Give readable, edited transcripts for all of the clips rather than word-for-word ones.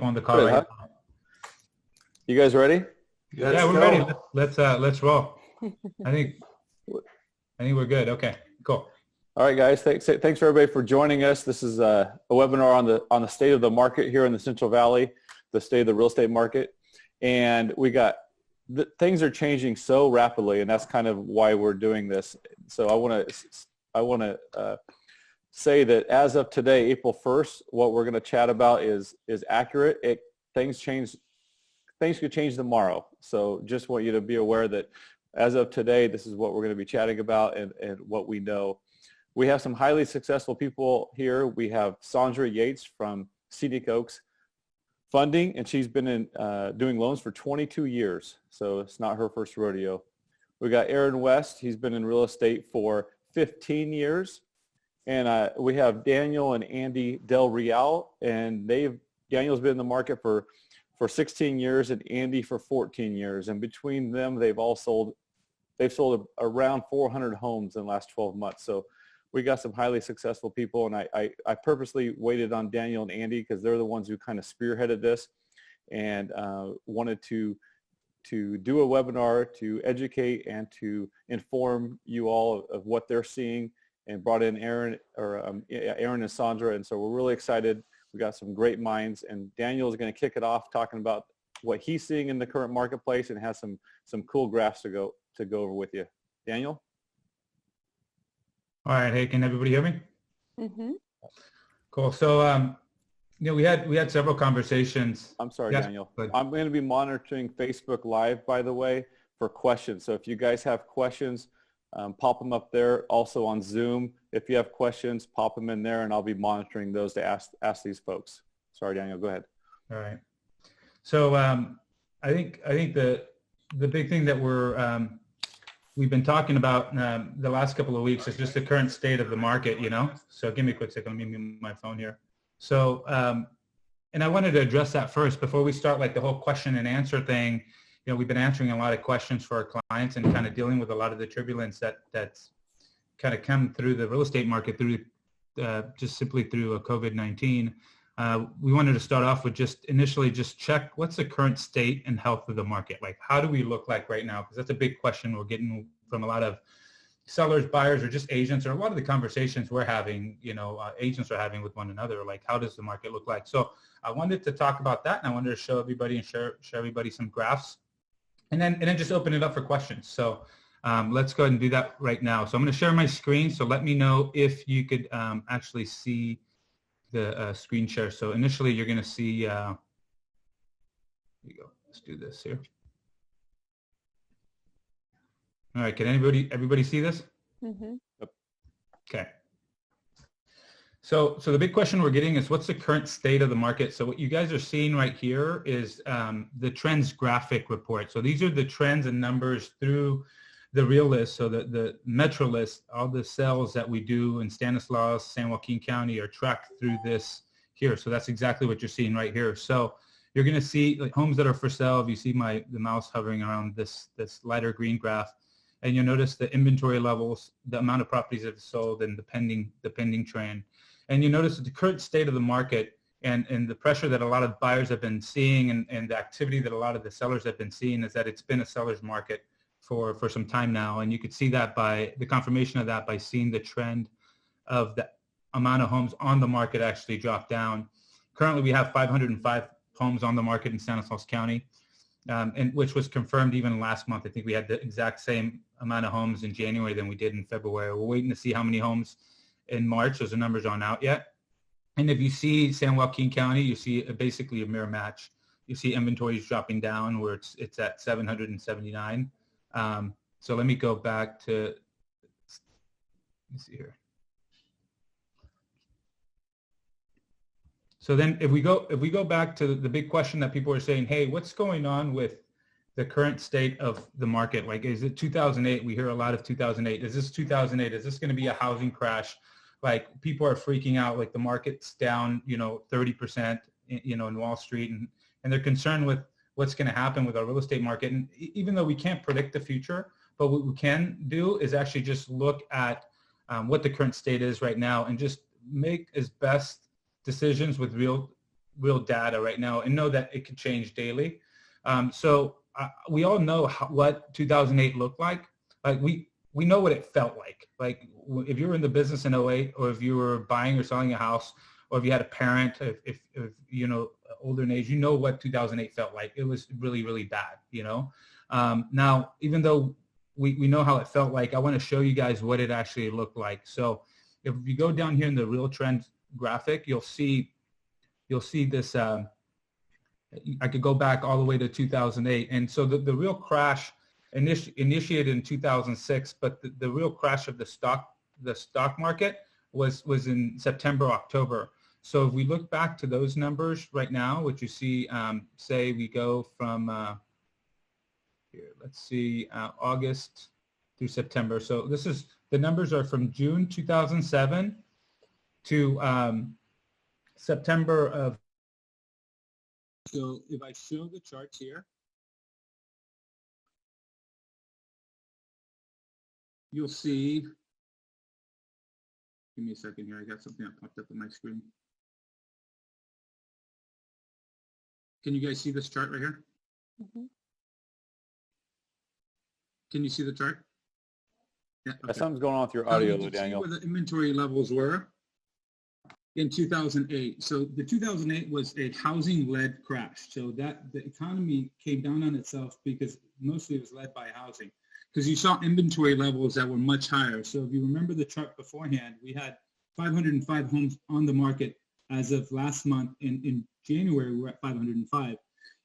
on the call right now. You guys ready? Yeah, we're ready. Let's roll. I think we're good. Okay, cool. All right, guys. Thanks for everybody for joining us. This is a webinar on the state of the market here in the Central Valley, the state of the real estate market, and things are changing so rapidly, and that's kind of why we're doing this. So I want to say that as of today, April 1st, what we're going to chat about is accurate. Things could change tomorrow. So just want you to be aware that as of today, this is what we're going to be chatting about and what we know. We have some highly successful people here. We have Sondra Yates from Scenic Oaks Funding, and she's been doing loans for 22 years. So it's not her first rodeo. We got Aaron West. He's been in real estate for 15 years. And we have Daniel and Andy Del Real, and Daniel's been in the market for 16 years and Andy for 14 years. And between them, they've sold around 400 homes in the last 12 months. So we got some highly successful people. And I purposely waited on Daniel and Andy because they're the ones who kind of spearheaded this and wanted to do a webinar to educate and to inform you all of what they're seeing, and brought in Aaron and Sondra. And so we're really excited. We got some great minds, and Daniel is going to kick it off talking about what he's seeing in the current marketplace and has some cool graphs to go over with you. Daniel? All right. Hey, can everybody hear me? Mm-hmm. Cool. So, we had several conversations. I'm sorry, yes, Daniel. I'm going to be monitoring Facebook Live, by the way, for questions. So if you guys have questions, pop them up there. Also on Zoom, if you have questions, pop them in there, and I'll be monitoring those to ask these folks. Sorry, Daniel, go ahead. All right. So I think the big thing that we've been talking about the last couple of weeks is just the current state of the market. So give me a quick second. Let me mute my phone here. So and I wanted to address that first before we start the whole question and answer thing. We've been answering a lot of questions for our clients and kind of dealing with a lot of the turbulence that's kind of come through the real estate market through just simply through COVID-19. We wanted to start off with initially check what's the current state and health of the market. How do we look like right now? Because that's a big question we're getting from a lot of sellers, buyers, or just agents, or a lot of the conversations we're having, agents are having with one another. How does the market look like? So I wanted to talk about that, and I wanted to show everybody and share everybody some graphs. And then just open it up for questions. So let's go ahead and do that right now. So I'm going to share my screen. So let me know if you could actually see the screen share. So initially you're going to see, here you go. Let's do this here. All right. Can everybody see this? Mm-hmm. Okay. So the big question we're getting is what's the current state of the market? So what you guys are seeing right here is the trends graphic report. So these are the trends and numbers through the real list. So the metro list, all the sales that we do in Stanislaus, San Joaquin County are tracked through this here. So that's exactly what you're seeing right here. So you're going to see homes that are for sale. If you see the mouse hovering around this lighter green graph, and you'll notice the inventory levels, the amount of properties that have sold, and the pending trend. And you notice the current state of the market and the pressure that a lot of buyers have been seeing and the activity that a lot of the sellers have been seeing is that it's been a seller's market for some time now. And you could see that by the confirmation of that by seeing the trend of the amount of homes on the market actually drop down. Currently, we have 505 homes on the market in Stanislaus County, and which was confirmed even last month. I think we had the exact same amount of homes in January than we did in February. We're waiting to see how many homes in March. Those numbers aren't out yet. And if you see San Joaquin County, you see basically a mirror match. You see inventories dropping down where it's at 779. So let me go back to, let me see here. So then if we go back to the big question that people are saying, hey, what's going on with the current state of the market? Is it 2008? We hear a lot of 2008. Is this 2008? Is this going to be a housing crash? People are freaking out, the market's down, 30%, in Wall Street, and they're concerned with what's going to happen with our real estate market. And even though we can't predict the future, but what we can do is actually just look at what the current state is right now and just make as best decisions with real data right now and know that it could change daily. We all know what 2008 looked like. Like we know what it felt like. Like if you were in the business in '08, or if you were buying or selling a house, or if you had a parent, if you know, older in age, you know what 2008 felt like. It was really, really bad, you know. Now, even though we know how it felt like, I want to show you guys what it actually looked like. So if you go down here in the real trend graphic, you'll see this. I could go back all the way to 2008. And so the real crash initiated in 2006, but the real crash of the stock market was in September, October. So if we look back to those numbers right now, which you see, say we go from, here, let's see, August through September. So the numbers are from June 2007 to September of. So if I show the charts here, you'll see, give me a second here, I got something that popped up on my screen. Can you guys see this chart right here? Mm-hmm. Can you see the chart? Yeah, okay. Something's going on with your audio, Daniel. See where the inventory levels were in 2008. So the 2008 was a housing-led crash. So that the economy came down on itself because mostly it was led by housing. Because you saw inventory levels that were much higher. So if you remember the chart beforehand, we had 505 homes on the market as of last month. In January, we were at 505.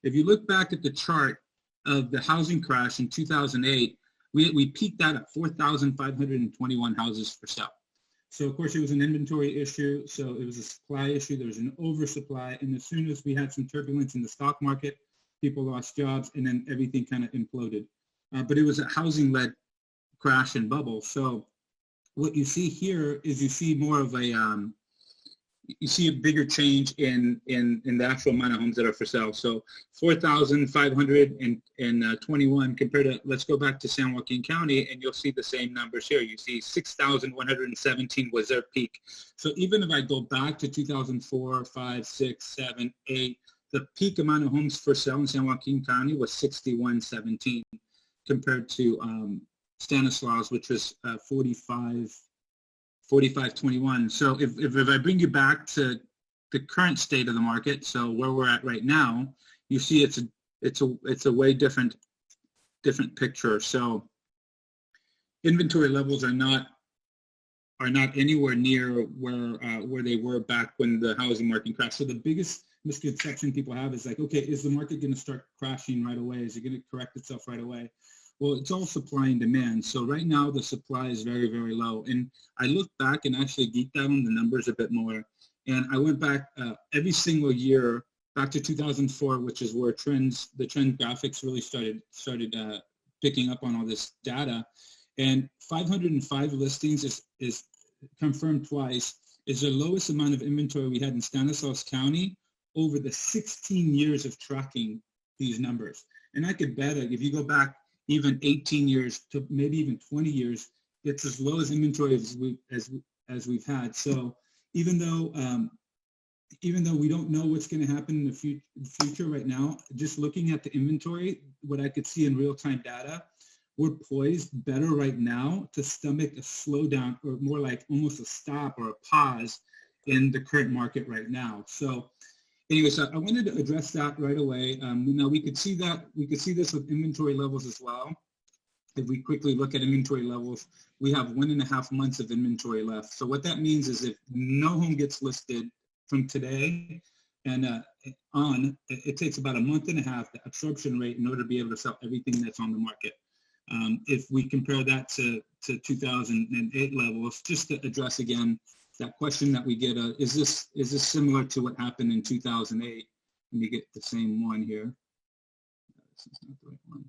If you look back at the chart of the housing crash in 2008, we peaked out at 4,521 houses for sale. So of course it was an inventory issue. So it was a supply issue. There was an oversupply. And as soon as we had some turbulence in the stock market, people lost jobs, and then everything kind of imploded. But it was a housing-led crash and bubble. So what you see here is you see more of a you see a bigger change in the actual amount of homes that are for sale. So 4,521 compared to, let's go back to San Joaquin County, and you'll see the same numbers here. You see 6,117 was their peak. So even if I go back to 2004, 5, 6, 7, 8, the peak amount of homes for sale in San Joaquin County was 6,117 compared to Stanislaus, which was 4521. So if I bring you back to the current state of the market, so where we're at right now, you see it's a way different picture. So inventory levels are not anywhere near where they were back when the housing market crashed. So the biggest misconception people have is like, okay, is the market going to start crashing right away? Is it going to correct itself right away? Well, it's all supply and demand. So right now the supply is very, very low. And I looked back and actually geeked out on the numbers a bit more. And I went back every single year back to 2004, which is where the trend graphics really started picking up on all this data. And 505 listings is confirmed twice, is the lowest amount of inventory we had in Stanislaus County over the 16 years of tracking these numbers. And I could bet if you go back even 18 years to maybe even 20 years, it's as low as inventory as we've had. So even though we don't know what's going to happen in the future right now, just looking at the inventory, what I could see in real-time data, we're poised better right now to stomach a slowdown, or more like almost a stop or a pause in the current market right now. So anyways, I wanted to address that right away. Now we could see this with inventory levels as well. If we quickly look at inventory levels, we have 1.5 months of inventory left. So what that means is if no home gets listed from today and on, it takes about 1.5 months, the absorption rate, in order to be able to sell everything that's on the market. If we compare that to 2008 levels, just to address again that question that we get, is this similar to what happened in 2008? Let me get the same one here. This is not the right one.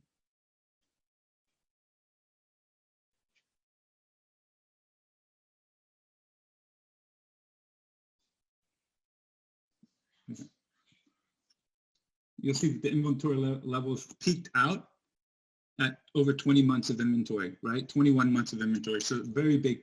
Okay. You'll see that the inventory levels peaked out at over 20 months of inventory, right? 21 months of inventory. So very big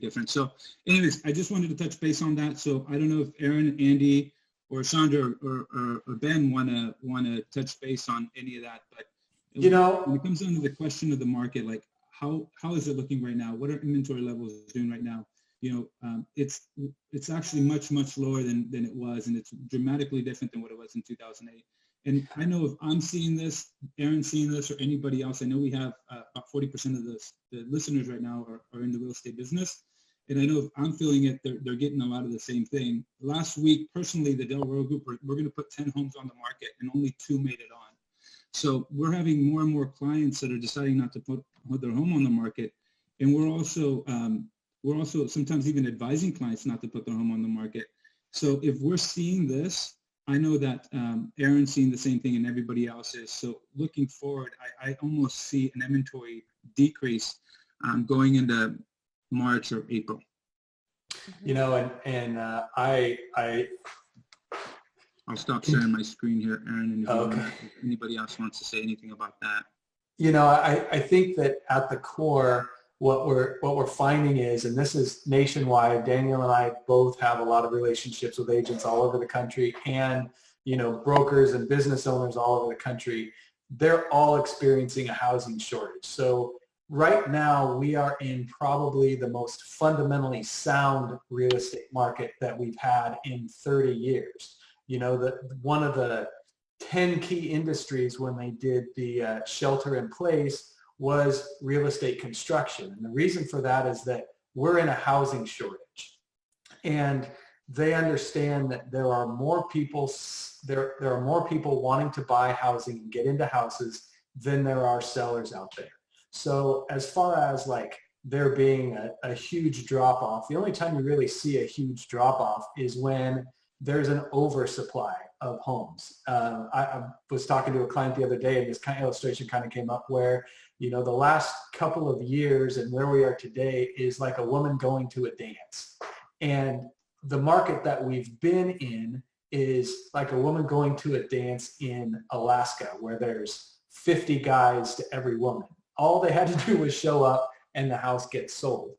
difference. So anyways, I just wanted to touch base on that. So I don't know if Aaron, Andy, or Sondra or Ben want to touch base on any of that. But when it comes down to the question of the market, like how is it looking right now? What are inventory levels doing right now? It's actually much lower than it was, and it's dramatically different than what it was in 2008. And I know if I'm seeing this, Aaron's seeing this, or anybody else, I know we have about 40% of the listeners right now are in the real estate business. And I know if I'm feeling it, they're getting a lot of the same thing. Last week, personally, the Del Royal Group, we're going to put 10 homes on the market, and only 2 made it on. So we're having more and more clients that are deciding not to put their home on the market. And we're also sometimes even advising clients not to put their home on the market. So if we're seeing this, I know that Aaron's seeing the same thing and everybody else is. So looking forward, I almost see an inventory decrease going into March or April. I'll stop sharing my screen here, Aaron, and if anybody else wants to say anything about that. I think that at the core, what we're finding is, and this is nationwide, Daniel and I both have a lot of relationships with agents all over the country, and brokers and business owners all over the country. They're all experiencing a housing shortage. So right now we are in probably the most fundamentally sound real estate market that we've had in 30 years. One of the 10 key industries when they did the shelter in place was real estate construction. And the reason for that is that we're in a housing shortage. And they understand that there are more people wanting to buy housing and get into houses than there are sellers out there. So as far as like there being a huge drop off, the only time you really see a huge drop off is when there's an oversupply of homes. I was talking to a client the other day, and this kind of illustration kind of came up where, the last couple of years and where we are today is like a woman going to a dance. And the market that we've been in is like a woman going to a dance in Alaska, where there's 50 guys to every woman. All they had to do was show up and the house gets sold.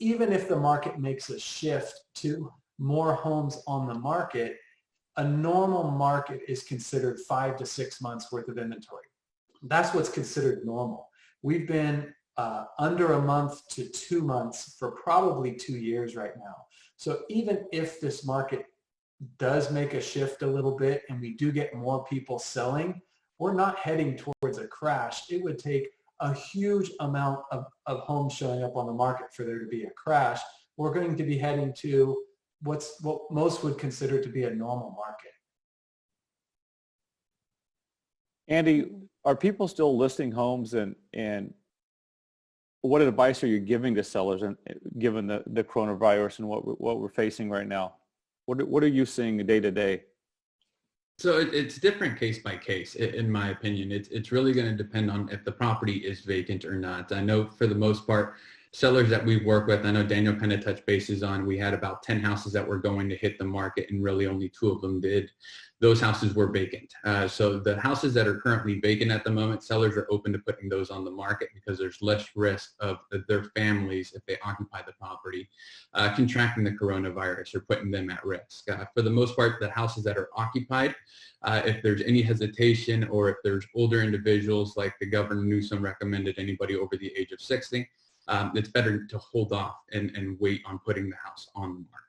Even if the market makes a shift to more homes on the market, a normal market is considered 5 to 6 months worth of inventory. That's what's considered normal. We've been under a month to 2 months for probably 2 years right now. So even if this market does make a shift a little bit and we do get more people selling, we're not heading towards a crash. It would take a huge amount of homes showing up on the market for there to be a crash. We're going to be heading to what most would consider to be a normal market. Andy, are people still listing homes, and what advice are you giving to sellers, and given the coronavirus and what we're facing right now? What are you seeing day to day? So it's different case by case, in my opinion. It's really going to depend on if the property is vacant or not. I know for the most part, sellers that we work with, I know Daniel kind of touched bases on, we had about 10 houses that were going to hit the market, and really only 2 of them did. Those houses were vacant. So the houses that are currently vacant at the moment, sellers are open to putting those on the market because there's less risk of their families, if they occupy the property, contracting the coronavirus or putting them at risk. For the most part, the houses that are occupied, if there's any hesitation or if there's older individuals, like the Governor Newsom recommended anybody over the age of 60, it's better to hold off and wait on putting the house on the market.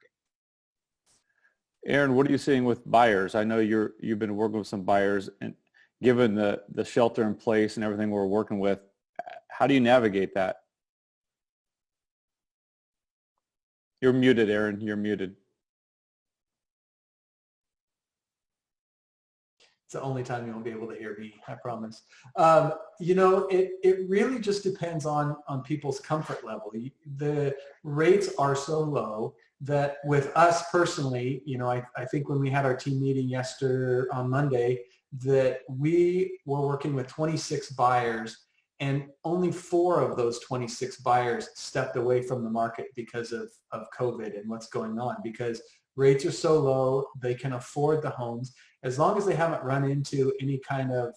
Aaron, what are you seeing with buyers? I know you've been working with some buyers, and given the shelter in place and everything we're working with, how do you navigate that? You're muted, Aaron. You're muted. It's the only time you won't be able to hear me, I promise. It really just depends on people's comfort level. The rates are so low that with us personally, I think when we had our team meeting on Monday, that we were working with 26 buyers, and only 4 of those 26 buyers stepped away from the market because of COVID and what's going on, because rates are so low, they can afford the homes. As long as they haven't run into any kind of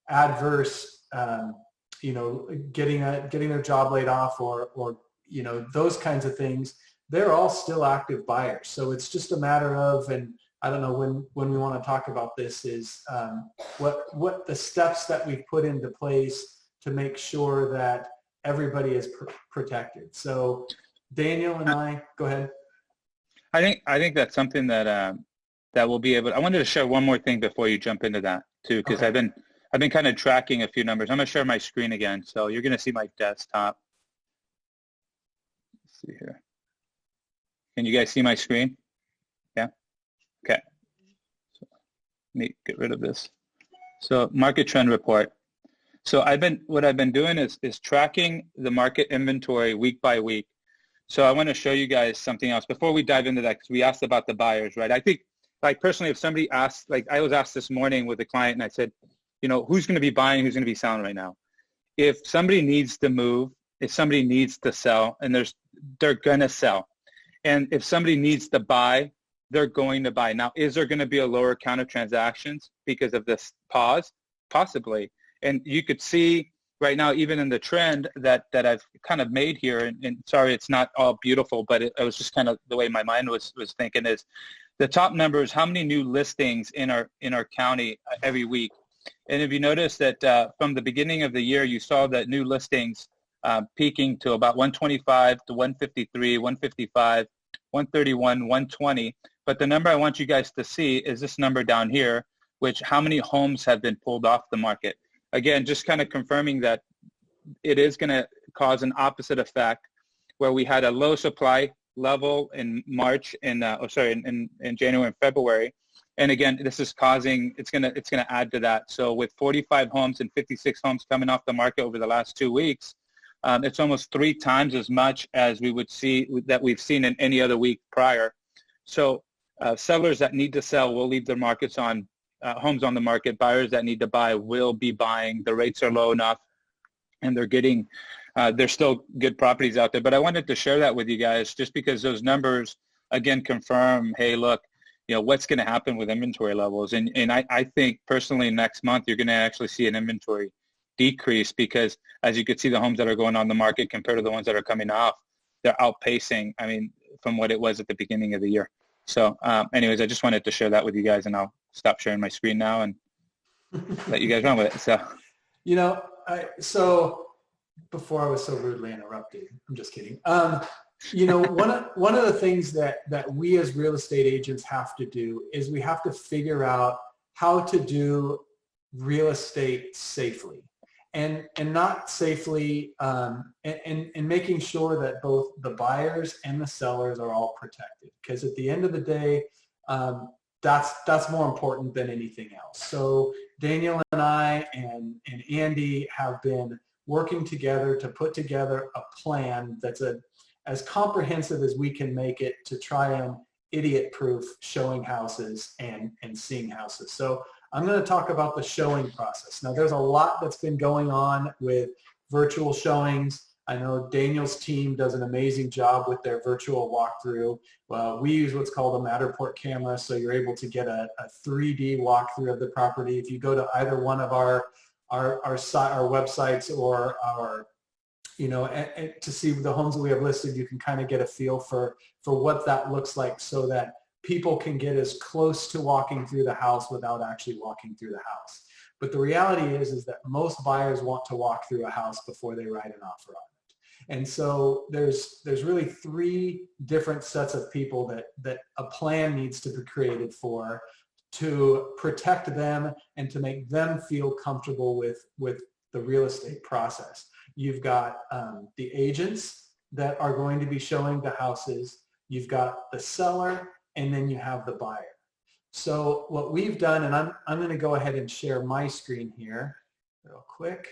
adverse, getting their job laid off or those kinds of things, they're all still active buyers. So it's just a matter of, and I don't know when we want to talk about this, is what the steps that we've put into place to make sure that everybody is protected. So Daniel and I, go ahead. I think that's something that that we'll be able. I wanted to share one more thing before you jump into that too, because Okay. I've been kind of tracking a few numbers. I'm going to share my screen again, so you're going to see my desktop. Let's see here. Can you guys see my screen? Yeah. Okay. So let me get rid of this. So market trend report. So what I've been doing is tracking the market inventory week by week. So I want to show you guys something else before we dive into that, because we asked about the buyers, right? I think, like, personally, if somebody asked, like I was asked this morning with a client, and I said, you know, who's going to be buying, who's going to be selling right now? If somebody needs to move, if somebody needs to sell, and they're going to sell. And if somebody needs to buy, they're going to buy. Now, is there going to be a lower count of transactions because of this pause? Possibly. And you could see right now, even in the trend that I've kind of made here, and sorry, it's not all beautiful, but it was just kind of the way my mind was thinking, is the top number is how many new listings in our county every week. And if you notice that from the beginning of the year, you saw that new listings peaking to about 125 to 153, 155, 131, 120. But the number I want you guys to see is this number down here, which how many homes have been pulled off the market. Again, just kind of confirming that it is going to cause an opposite effect, where we had a low supply level in March, in January and February. And again, this is causing, it's going to add to that. So with 45 homes and 56 homes coming off the market over the last 2 weeks, it's almost 3 times as much as we would see that we've seen in any other week prior. So sellers that need to sell will leave their markets on homes on the market. Buyers that need to buy will be buying. The rates are low enough, and they're getting, there's still good properties out there. But I wanted to share that with you guys just because those numbers, again, confirm, hey, look, you know, what's going to happen with inventory levels. And I think personally next month you're going to actually see an inventory decrease, because as you could see, the homes that are going on the market compared to the ones that are coming off, they're outpacing, I mean, from what it was at the beginning of the year. So anyways, I just wanted to share that with you guys, and I'll stop sharing my screen now and let you guys run with it. So, You know, so before I was so rudely interrupted, I'm just kidding. You know, one of the things that we as real estate agents have to do is we have to figure out how to do real estate safely, and not safely, and making sure that both the buyers and the sellers are all protected. Because at the end of the day, that's more important than anything else. So Daniel and I and Andy have been working together to put together a plan that's as comprehensive as we can make it to try and idiot-proof showing houses and seeing houses. So I'm going to talk about the showing process. Now, there's a lot that's been going on with virtual showings. I know Daniel's team does an amazing job with their virtual walkthrough. Well, we use what's called a Matterport camera, so you're able to get a 3D walkthrough of the property. If you go to either one of our websites or our, you know, and to see the homes that we have listed, you can kind of get a feel for what that looks like, so that people can get as close to walking through the house without actually walking through the house. But the reality is that most buyers want to walk through a house before they write an offer on it. And so there's really 3 different sets of people that a plan needs to be created for, to protect them and to make them feel comfortable with the real estate process. You've got the agents that are going to be showing the houses. You've got the seller, and then you have the buyer. So what we've done, and I'm going to go ahead and share my screen here real quick,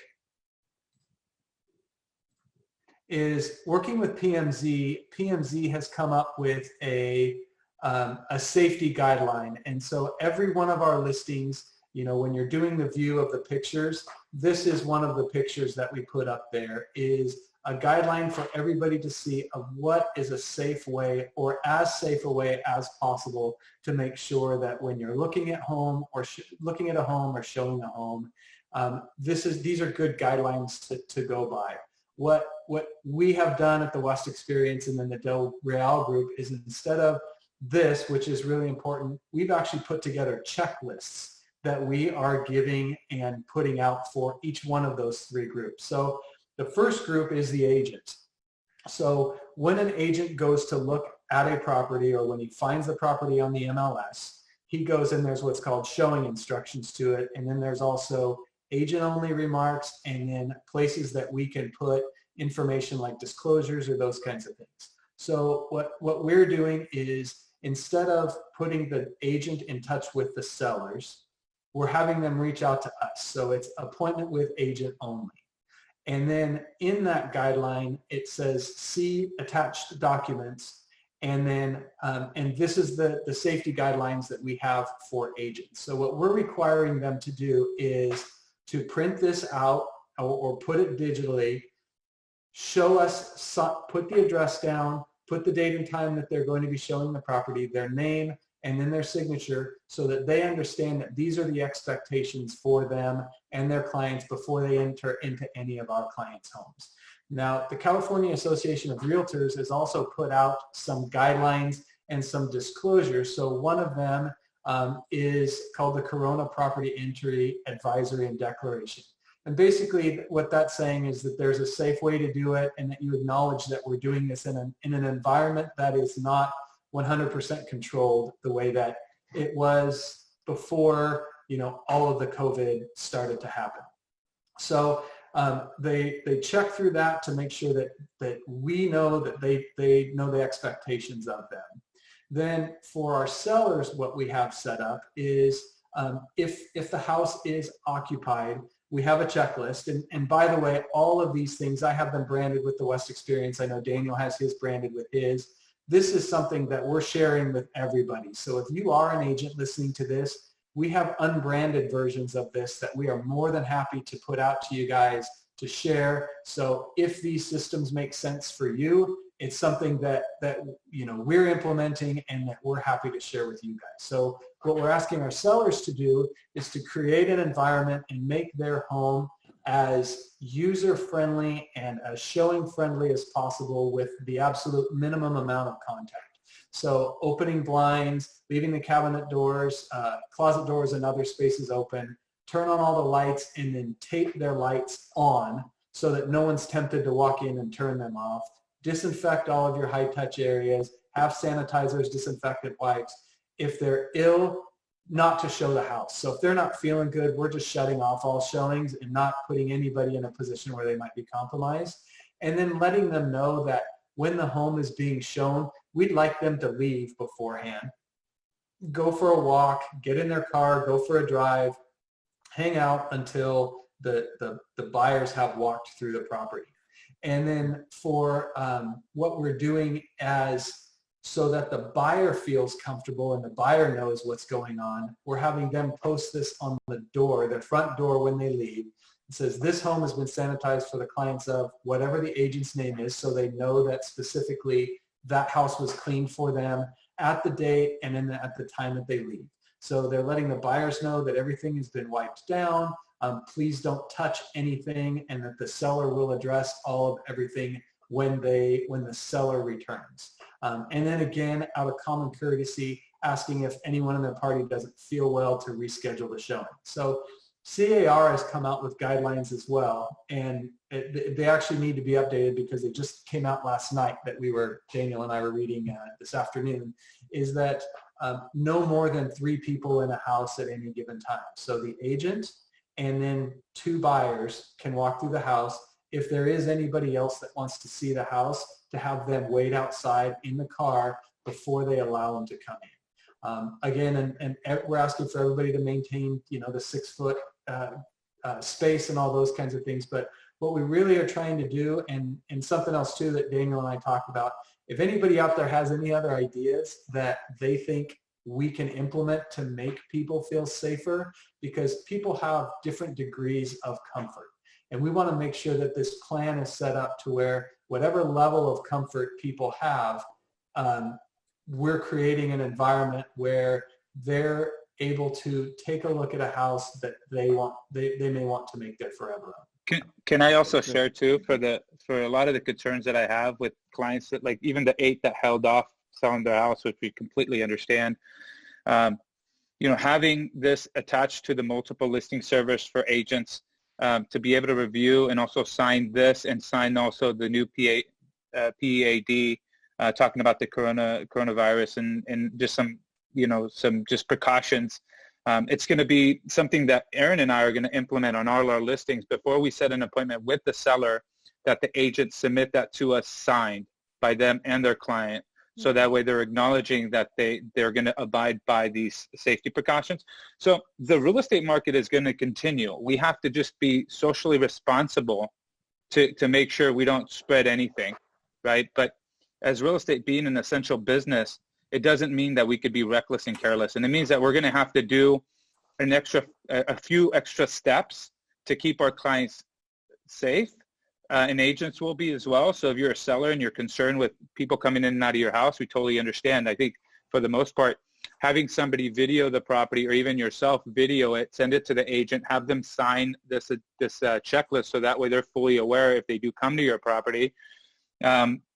is working with PMZ. PMZ has come up with a safety guideline. And so every one of our listings, you know, when you're doing the view of the pictures, this is one of the pictures that we put up there, is a guideline for everybody to see of what is a safe way, or as safe a way as possible, to make sure that when you're looking at home or looking at a home or showing a home, these are good guidelines to go by. What we have done at the West Experience and then the Del Real Group is, instead of this, which is really important, we've actually put together checklists that we are giving and putting out for each one of those three groups. So the first group is the agent. So when an agent goes to look at a property, or when he finds the property on the MLS, he goes in, there's what's called showing instructions to it. And then there's also agent only remarks, and then places that we can put information like disclosures or those kinds of things. So what we're doing is, instead of putting the agent in touch with the sellers, we're having them reach out to us. So it's appointment with agent only. And then in that guideline, it says see attached documents. And then, and this is the safety guidelines that we have for agents. So what we're requiring them to do is to print this out or put it digitally, show us, put the address down, put the date and time that they're going to be showing the property, their name, and then their signature, so that they understand that these are the expectations for them and their clients before they enter into any of our clients' homes. Now, the California Association of Realtors has also put out some guidelines and some disclosures. So one of them is called the Corona Property Entry Advisory and Declaration. And basically what that's saying is that there's a safe way to do it, and that you acknowledge that we're doing this in an environment that is not 100% controlled the way that it was before, all of the COVID started to happen. So they check through that to make sure that we know that they know the expectations of them. Then for our sellers, what we have set up is if the house is occupied, we have a checklist. And by the way, all of these things, I have them branded with the West Experience. I know Daniel has his branded with his. This is something that we're sharing with everybody. So if you are an agent listening to this, we have unbranded versions of this that we are more than happy to put out to you guys to share. So if these systems make sense for you, it's something that we're implementing and that we're happy to share with you guys. So what we're asking our sellers to do is to create an environment and make their home as user-friendly and as showing-friendly as possible with the absolute minimum amount of contact. So opening blinds, leaving the cabinet doors, closet doors and other spaces open, turn on all the lights, and then tape their lights on so that no one's tempted to walk in and turn them off. Disinfect all of your high-touch areas, have sanitizers, disinfectant wipes. If they're ill, not to show the house. So if they're not feeling good, we're just shutting off all showings and not putting anybody in a position where they might be compromised. And then letting them know that when the home is being shown, we'd like them to leave beforehand. Go for a walk, get in their car, go for a drive, hang out until the buyers have walked through the property. And then for what we're doing so that the buyer feels comfortable and the buyer knows what's going on, we're having them post this on the door, their front door when they leave. It says, this home has been sanitized for the clients of whatever the agent's name is, so they know that specifically that house was cleaned for them at the date and at the time that they leave. So they're letting the buyers know that everything has been wiped down. Please don't touch anything, and that the seller will address all of everything when the seller returns. And then again, out of common courtesy, asking if anyone in the party doesn't feel well to reschedule the showing. So CAR has come out with guidelines as well, and they actually need to be updated because they just came out last night that Daniel and I were reading this afternoon, is that no more than 3 people in a house at any given time. So the agent and then 2 buyers can walk through the house. If there is anybody else that wants to see the house, to have them wait outside in the car before they allow them to come in. Again, and we're asking for everybody to maintain, the 6-foot space and all those kinds of things. But what we really are trying to do, and something else too that Daniel and I talked about, if anybody out there has any other ideas that they think we can implement to make people feel safer, because people have different degrees of comfort. And we want to make sure that this plan is set up to where whatever level of comfort people have, we're creating an environment where they're able to take a look at a house that they may want to make their forever home. Can I also share too, for a lot of the concerns that I have with clients, that like even the 8 that held off selling their house, which we completely understand. Having this attached to the multiple listing service for agents to be able to review and also sign this and sign also the new PEAD talking about the coronavirus and just some just precautions. It's going to be something that Aaron and I are going to implement on all our listings before we set an appointment with the seller, that the agents submit that to us signed by them and their client. So that way they're acknowledging that they're going to abide by these safety precautions. So the real estate market is going to continue. We have to just be socially responsible to make sure we don't spread anything, right? But as real estate being an essential business, it doesn't mean that we could be reckless and careless. And it means that we're going to have to do a few extra steps to keep our clients safe. And agents will be as well. So if you're a seller and you're concerned with people coming in and out of your house, we totally understand. I think for the most part, having somebody video the property or even yourself video it, send it to the agent, have them sign this checklist so that way they're fully aware if they do come to your property,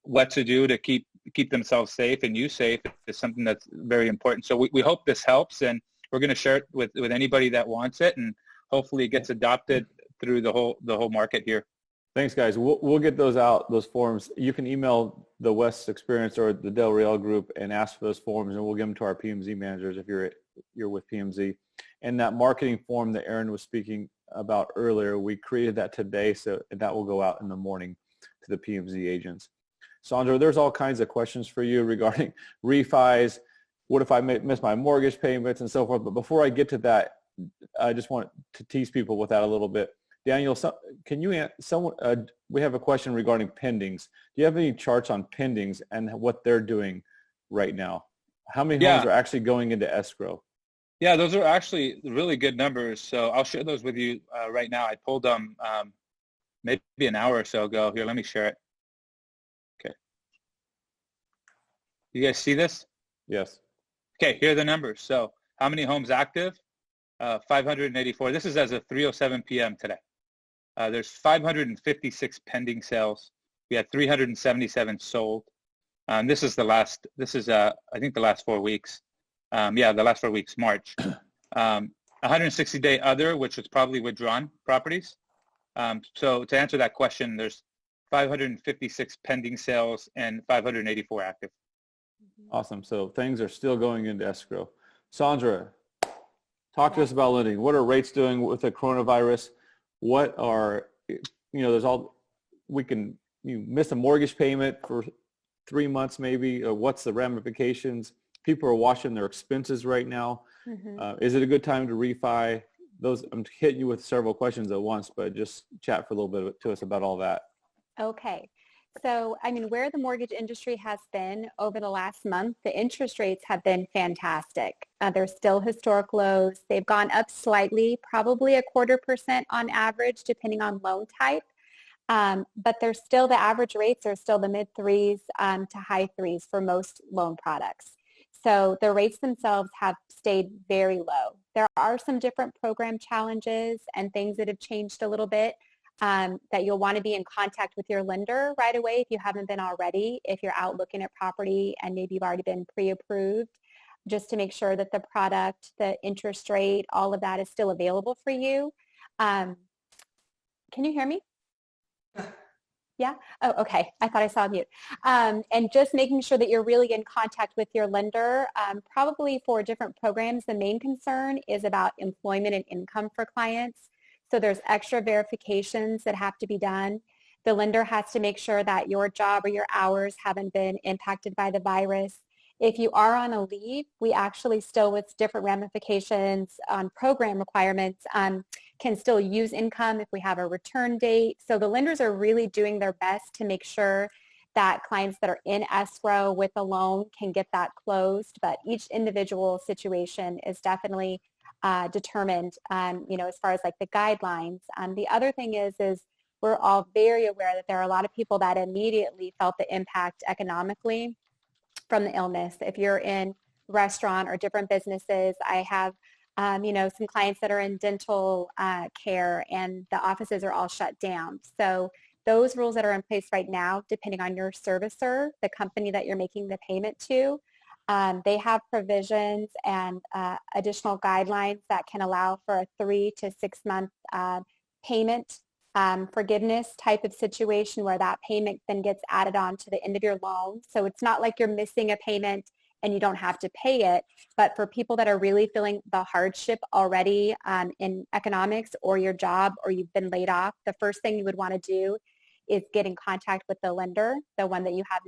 what to do to keep themselves safe and you safe is something that's very important. So we hope this helps, and we're going to share it with anybody that wants it, and hopefully it gets adopted through the whole market here. Thanks, guys. We'll get those out, those forms. You can email the West Experience or the Del Real Group and ask for those forms, and we'll give them to our PMZ managers if you're with PMZ. And that marketing form that Aaron was speaking about earlier, we created that today, so that will go out in the morning to the PMZ agents. Sondra, there's all kinds of questions for you regarding refis. What if I miss my mortgage payments and so forth? But before I get to that, I just want to tease people with that a little bit. Daniel, can you we have a question regarding pendings. Do you have any charts on pendings and what they're doing right now? How many homes are actually going into escrow? Yeah, those are actually really good numbers. So I'll share those with you right now. I pulled them maybe an hour or so ago. Here, let me share it. Okay. You guys see this? Yes. Okay, here are the numbers. So how many homes active? 584. This is as of 3:07 p.m. today. There's 556 pending sales. We had 377 sold. This is I think the last 4 weeks. The last 4 weeks, March. 160-day other, which was probably withdrawn properties. So to answer that question, there's 556 pending sales and 584 active. Awesome. So things are still going into escrow. Sondra, talk to us about lending. What are rates doing with the coronavirus? What are, there's all, you miss a mortgage payment for 3 months maybe, or what's the ramifications? People are watching their expenses right now. Is it a good time to refi? I'm hitting you with several questions at once, but just chat for a little bit to us about all that. Okay. So, where the mortgage industry has been over the last month, the interest rates have been fantastic. They're still historic lows. They've gone up slightly, probably 0.25% on average, depending on loan type. But the average rates are still the mid 3s to high 3s for most loan products. So the rates themselves have stayed very low. There are some different program challenges and things that have changed a little bit. That you'll want to be in contact with your lender right away if you haven't been already, if you're out looking at property and maybe you've already been pre-approved, just to make sure that the product, the interest rate, all of that is still available for you. Can you hear me? Yeah? Oh, okay. I thought I saw mute. And just making sure that you're really in contact with your lender. Probably for different programs, the main concern is about employment and income for clients. So there's extra verifications that have to be done. The lender has to make sure that your job or your hours haven't been impacted by the virus. If you are on a leave, we actually still, with different ramifications on program requirements, can still use income if we have a return date. So the lenders are really doing their best to make sure that clients that are in escrow with a loan can get that closed. But each individual situation is definitely determined, as far as like the guidelines. The other thing is we're all very aware that there are a lot of people that immediately felt the impact economically from the illness. If you're in restaurant or different businesses, I have, some clients that are in dental care and the offices are all shut down. So those rules that are in place right now, depending on your servicer, the company that you're making the payment to, they have provisions and additional guidelines that can allow for a 3 to 6 month payment forgiveness type of situation where that payment then gets added on to the end of your loan. So it's not like you're missing a payment and you don't have to pay it. But for people that are really feeling the hardship already in economics or your job or you've been laid off, the first thing you would want to do is get in contact with the lender, the one that you have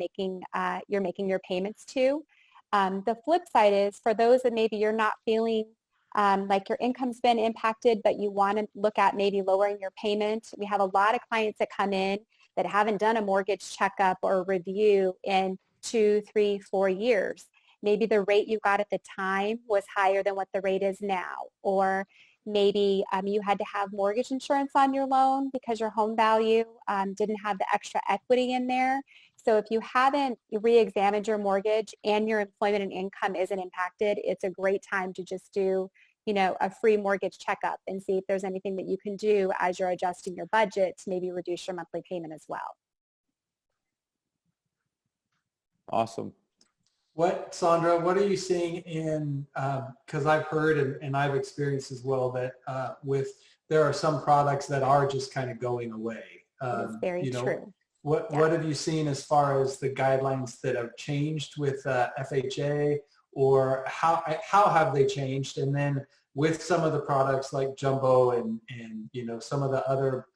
you're making your payments to. The flip side is for those that maybe you're not feeling like your income's been impacted, but you want to look at maybe lowering your payment. We have a lot of clients that come in that haven't done a mortgage checkup or review in 2, 3, 4 years. Maybe the rate you got at the time was higher than what the rate is now, or maybe you had to have mortgage insurance on your loan because your home value didn't have the extra equity in there. So if you haven't re-examined your mortgage and your employment and income isn't impacted, it's a great time to just do, a free mortgage checkup and see if there's anything that you can do as you're adjusting your budget to maybe reduce your monthly payment as well. Awesome. Sondra, what are you seeing in, because I've heard and I've experienced as well that there are some products that are just kind of going away. That's very true. What have you seen as far as the guidelines that have changed with FHA, or how have they changed? And then with some of the products like Jumbo and some of the other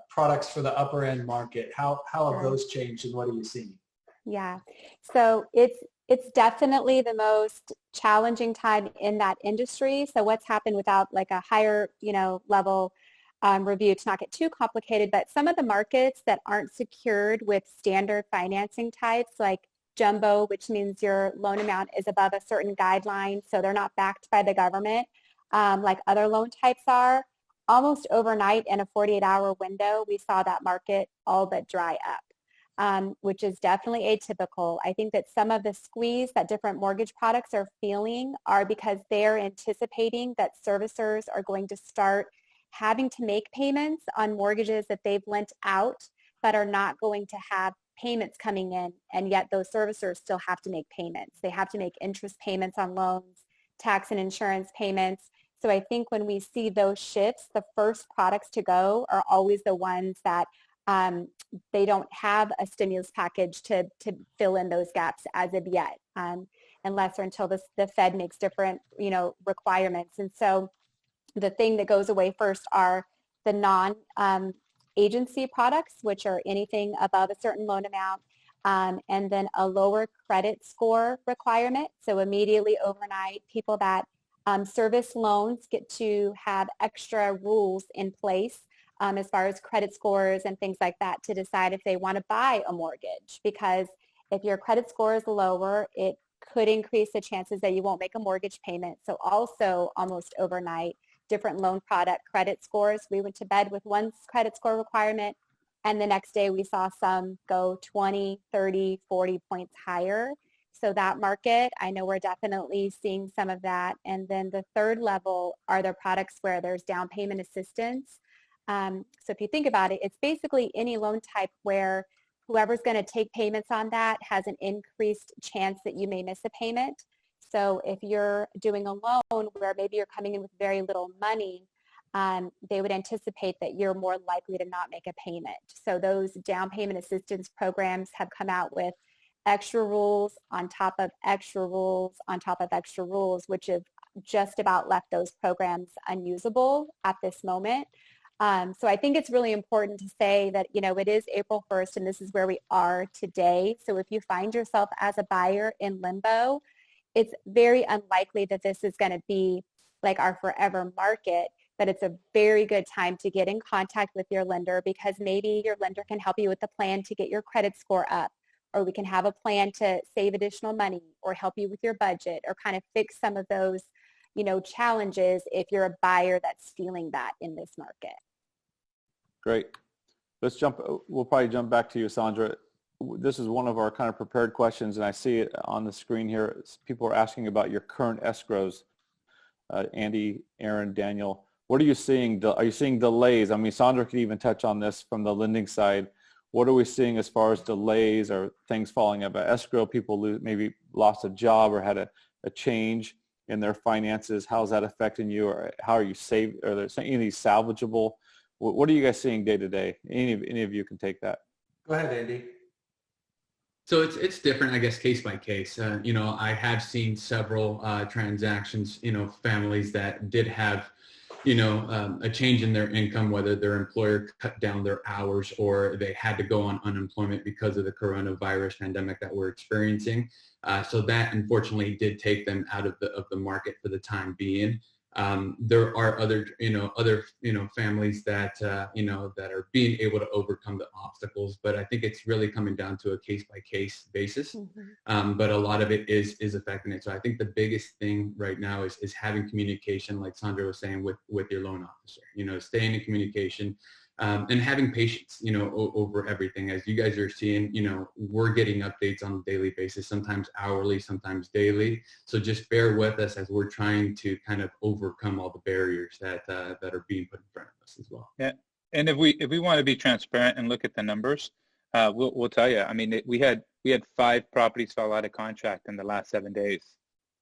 products for the upper end market, how have those changed and what are you seeing? Yeah, so it's definitely the most challenging time in that industry. So what's happened without like a higher, level review to not get too complicated, but some of the markets that aren't secured with standard financing types like Jumbo, which means your loan amount is above a certain guideline, so they're not backed by the government, like other loan types are, almost overnight in a 48-hour window, we saw that market all but dry up. Which is definitely atypical. I think that some of the squeeze that different mortgage products are feeling are because they're anticipating that servicers are going to start having to make payments on mortgages that they've lent out but are not going to have payments coming in, and yet those servicers still have to make payments. They have to make interest payments on loans, tax and insurance payments. So I think when we see those shifts, the first products to go are always the ones that they don't have a stimulus package to fill in those gaps as of yet, unless or until the Fed makes different, requirements. And so the thing that goes away first are the non-agency products, which are anything above a certain loan amount, and then a lower credit score requirement. So immediately overnight, people that service loans get to have extra rules in place as far as credit scores and things like that to decide if they want to buy a mortgage. Because if your credit score is lower, it could increase the chances that you won't make a mortgage payment. So also almost overnight, different loan product credit scores. We went to bed with one credit score requirement, and the next day we saw some go 20, 30, 40 points higher. So that market, I know we're definitely seeing some of that. And then the third level are the products where there's down payment assistance. So if you think about it, it's basically any loan type where whoever's going to take payments on that has an increased chance that you may miss a payment. So if you're doing a loan where maybe you're coming in with very little money, they would anticipate that you're more likely to not make a payment. So those down payment assistance programs have come out with extra rules on top of extra rules on top of extra rules, which have just about left those programs unusable at this moment. So I think it's really important to say that, it is April 1st and this is where we are today. So if you find yourself as a buyer in limbo, it's very unlikely that this is going to be like our forever market, but it's a very good time to get in contact with your lender, because maybe your lender can help you with a plan to get your credit score up, or we can have a plan to save additional money or help you with your budget or kind of fix some of those, challenges if you're a buyer that's feeling that in this market. Great. We'll probably jump back to you, Sondra. This is one of our kind of prepared questions, and I see it on the screen here. People are asking about your current escrows. Andy, Aaron, Daniel, What are you seeing? Are you seeing delays? I mean, Sondra could even touch on this from the lending side. What are we seeing as far as delays or things falling out of escrow? People maybe lost a job or had a change in their finances. How's that affecting you? Or how are you saved? Are there any salvageable? What are you guys seeing day to day? Any of you can take that. Go ahead, Andy. So it's different, I guess, case by case. I have seen several transactions, families that did have, a change in their income, whether their employer cut down their hours or they had to go on unemployment because of the coronavirus pandemic that we're experiencing. So that unfortunately did take them out of the market for the time being. There are other families that, that are being able to overcome the obstacles, but I think it's really coming down to a case by case basis. But a lot of it is affecting it. So I think the biggest thing right now is having communication, like Sondra was saying, with your loan officer, staying in communication, and having patience, over everything. As you guys are seeing, we're getting updates on a daily basis, sometimes hourly, sometimes daily. So just bear with us as we're trying to kind of overcome all the barriers that are being put in front of us as well. Yeah, and if we want to be transparent and look at the numbers, we'll tell you. I mean, we had 5 properties fall out of contract in the last 7 days.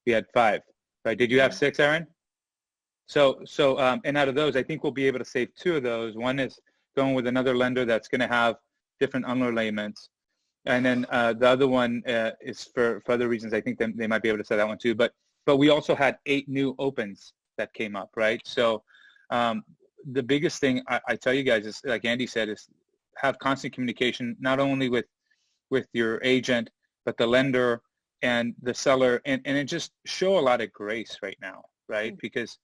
We had 5, right? Did you have 6, Aaron? So and out of those, I think we'll be able to save 2 of those. One is going with another lender that's going to have different underlayments. And then the other one is for other reasons. I think they might be able to sell that one too. But we also had 8 new opens that came up, right? So the biggest thing I tell you guys is, like Andy said, is have constant communication, not only with your agent, but the lender and the seller. And it just show a lot of grace right now, right? Because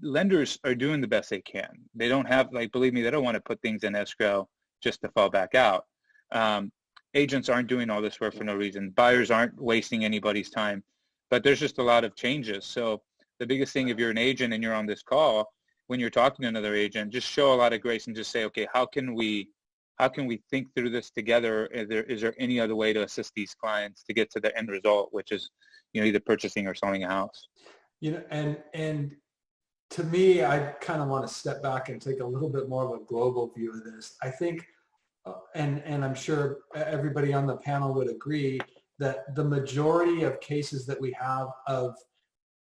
lenders are doing the best they can. They don't have, believe me, they don't want to put things in escrow just to fall back out. Agents aren't doing all this work for no reason. Buyers aren't wasting anybody's time, but there's just a lot of changes. So the biggest thing, if you're an agent and you're on this call, when you're talking to another agent, just show a lot of grace and just say, okay, how can we think through this together? Is there any other way to assist these clients to get to the end result, which is, either purchasing or selling a house? And to me, I kind of want to step back and take a little bit more of a global view of this. I think, and I'm sure everybody on the panel would agree, that the majority of cases that we have of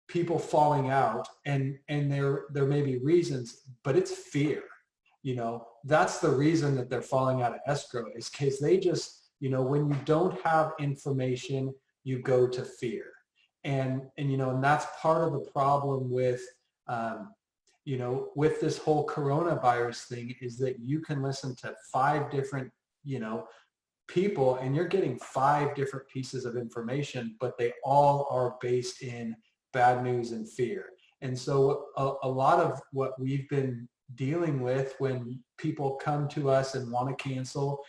people falling out, and there may be reasons, but it's fear. That's the reason that they're falling out of escrow, is because they just, when you don't have information, you go to fear. And that's part of the problem with, with this whole coronavirus thing, is that you can listen to 5 different, people, and you're getting 5 different pieces of information, but they all are based in bad news and fear. And so a lot of what we've been dealing with when people come to us and want to cancel,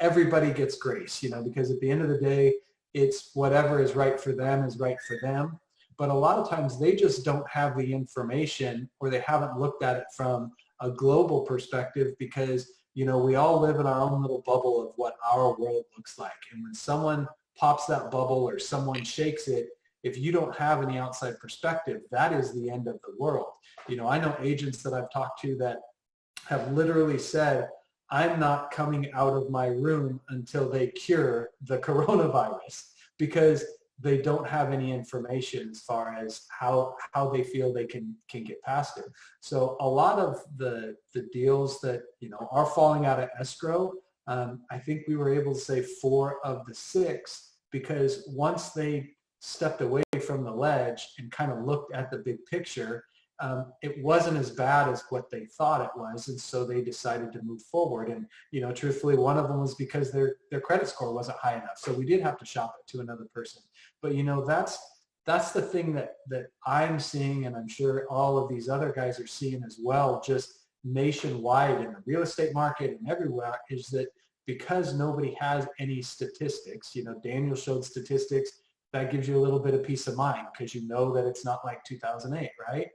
everybody gets grace, because at the end of the day, it's whatever is right for them is right for them. But a lot of times they just don't have the information, or they haven't looked at it from a global perspective, because, we all live in our own little bubble of what our world looks like. And when someone pops that bubble or someone shakes it, if you don't have any outside perspective, that is the end of the world. I know agents that I've talked to that have literally said, I'm not coming out of my room until they cure the coronavirus, because they don't have any information as far as how they feel they can get past it. So a lot of the deals that, are falling out of escrow, I think we were able to say 4 of the 6, because once they stepped away from the ledge and kind of looked at the big picture, it wasn't as bad as what they thought it was, and so they decided to move forward. And truthfully, one of them was because their credit score wasn't high enough, so we did have to shop it to another person. But that's the thing that I'm seeing, and I'm sure all of these other guys are seeing as well, just nationwide in the real estate market and everywhere, is that because nobody has any statistics, Daniel showed statistics, that gives you a little bit of peace of mind, because that it's not like 2008, right?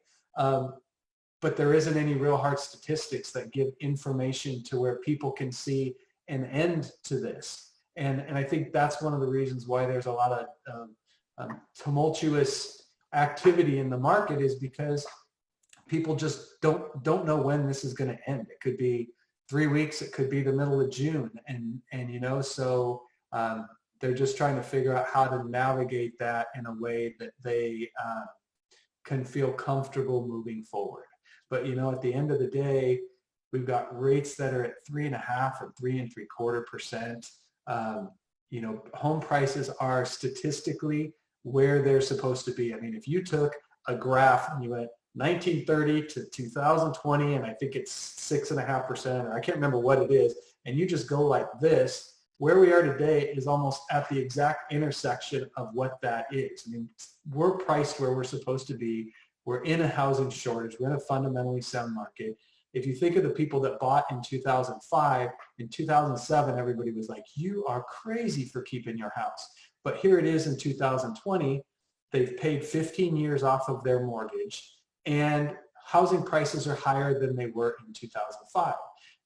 But there isn't any real hard statistics that give information to where people can see an end to this. And I think that's one of the reasons why there's a lot of tumultuous activity in the market, is because people just don't know when this is going to end. It could be 3 weeks, it could be the middle of June, and you know, so they're just trying to figure out how to navigate that in a way that they can feel comfortable moving forward. But you know, at the end of the day, we've got rates that are at 3.5 or 3.75%. You know, home prices are statistically where they're supposed to be. I mean, if you took a graph and you went 1930 to 2020, and I think it's 6.5%, or I can't remember what it is, and you just go like this, where we are today is almost at the exact intersection of what that is. I mean, we're priced where we're supposed to be. We're in a housing shortage. We're in a fundamentally sound market. If you think of the people that bought in 2005, in 2007, everybody was like, you are crazy for keeping your house. But here it is in 2020, they've paid 15 years off of their mortgage, and housing prices are higher than they were in 2005.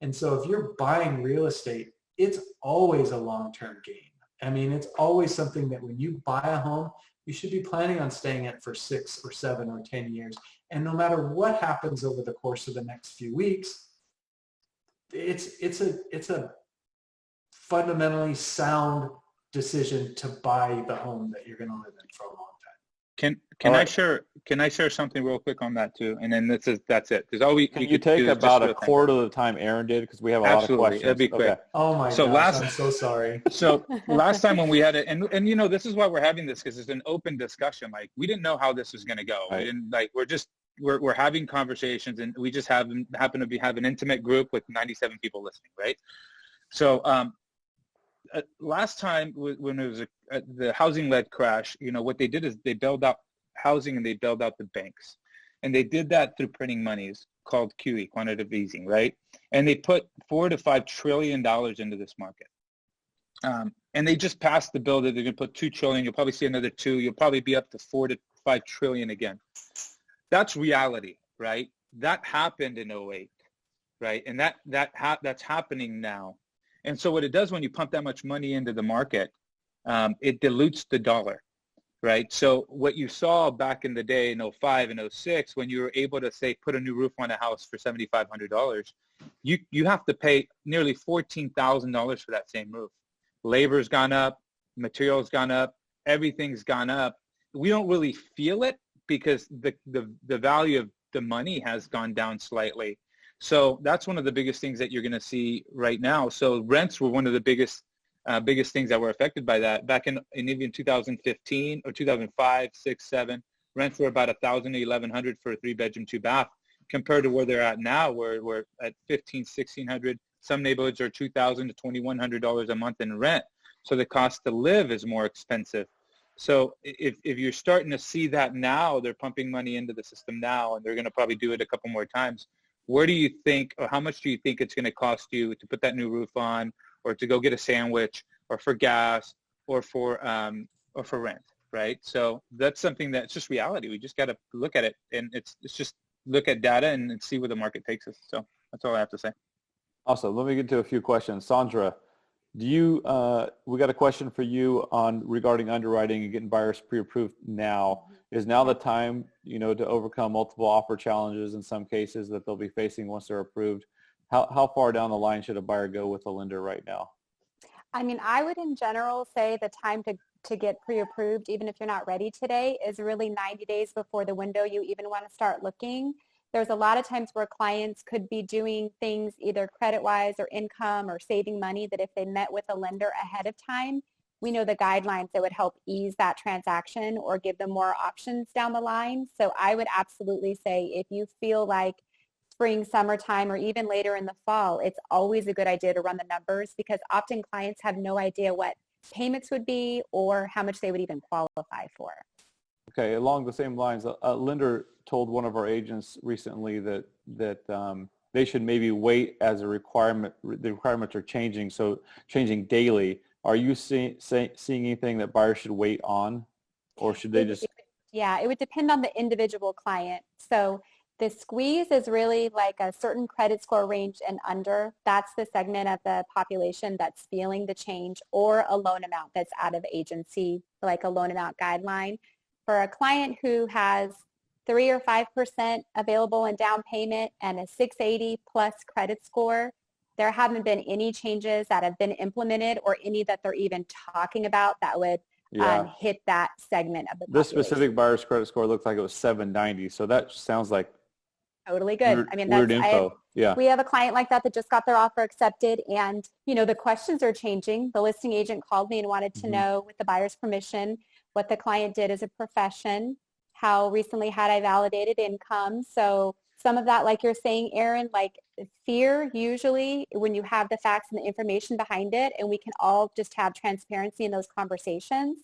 And so if you're buying real estate, it's always a long-term gain. I mean, it's always something that when you buy a home, you should be planning on staying in it for 6 or 7 or 10 years. And no matter what happens over the course of the next few weeks, it's a fundamentally sound decision to buy the home that you're going to live in for a long time. Can I share something real quick on that too? And then that's it. Because all we can you take about a quarter of the time Aaron did, because we have a lot of questions. That'd be quick. Okay. Oh my gosh, I'm so sorry. So last time when we had it, and you know, this is why we're having this, because it's an open discussion. Like, we didn't know how this was going to go. Right. We didn't, like, we're having conversations, and we just happen to have an intimate group with 97 people listening, right? So last time when it was the housing-led crash, you know, what they did is they bailed out housing and they bailed out the banks. And they did that through printing monies called QE, quantitative easing, right? And they put $4 to $5 trillion into this market. And they just passed the bill that they're going to put $2 trillion. You'll probably see another 2. You'll probably be up to $4 to $5 trillion again. That's reality, right? That happened in 2008, right? And that's happening now. And so what it does when you pump that much money into the market, it dilutes the dollar, right? So what you saw back in the day in 2005 and 2006, when you were able to, say, put a new roof on a house for $7,500, you have to pay nearly $14,000 for that same roof. Labor's gone up, materials gone up, everything's gone up. We don't really feel it because the value of the money has gone down slightly. So that's one of the biggest things that you're going to see right now. So rents were one of the biggest things that were affected by that. Back in even 2015 or 2005, 6, 7, rents were about $1,000 to $1,100 for a 3-bedroom, 2-bath, compared to where they're at now, where we're at $1,500, $1,600. Some neighborhoods are $2,000 to $2,100 a month in rent. So the cost to live is more expensive. So if you're starting to see that now, they're pumping money into the system now, and they're going to probably do it a couple more times. Where do you think, or how much do you think it's going to cost you to put that new roof on, or to go get a sandwich, or for gas, or for rent, right? So that's something that's just reality. We just got to look at it, and it's just look at data and see where the market takes us. So that's all I have to say. Awesome. Let me get to a few questions. Sondra, we got a question for you regarding underwriting and getting buyers pre-approved now. Is now the time, to overcome multiple offer challenges in some cases that they'll be facing once they're approved? How far down the line should a buyer go with a lender right now? I mean, I would in general say the time to get pre-approved, even if you're not ready today, is really 90 days before the window you even want to start looking. There's a lot of times where clients could be doing things either credit-wise or income or saving money that if they met with a lender ahead of time, we know the guidelines that would help ease that transaction or give them more options down the line. So I would absolutely say if you feel like spring, summertime, or even later in the fall, it's always a good idea to run the numbers, because often clients have no idea what payments would be or how much they would even qualify for. Okay, along the same lines, a lender told one of our agents recently that they should maybe wait as the requirements are changing, so changing daily. Are you seeing anything that buyers should wait on, or should they just? Yeah, it would depend on the individual client. So the squeeze is really like a certain credit score range and under. That's the segment of the population that's feeling the change, or a loan amount that's out of agency, like a loan amount guideline. For a client who has 3 or 5% available in down payment, and a 680 plus credit score. There haven't been any changes that have been implemented or any that they're even talking about that would hit that segment of the population. This specific buyer's credit score looked like it was 790. So that sounds like totally good. Weird, I mean, weird info. We have a client like that just got their offer accepted, and the questions are changing. The listing agent called me and wanted to know, with the buyer's permission, what the client did as a profession, how recently had I validated income. So some of that, like you're saying, Aaron, like fear, usually when you have the facts and the information behind it, and we can all just have transparency in those conversations.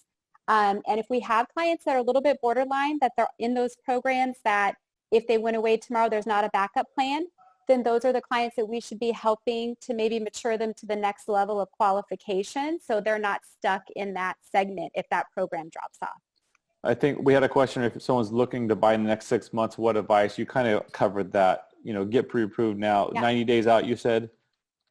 And if we have clients that are a little bit borderline, that they're in those programs that if they went away tomorrow, there's not a backup plan, then those are the clients that we should be helping to maybe mature them to the next level of qualification so they're not stuck in that segment if that program drops off. I think we had a question, if someone's looking to buy in the next 6 months, what advice? You kind of covered that, get pre-approved now. Yeah. 90 days out, you said?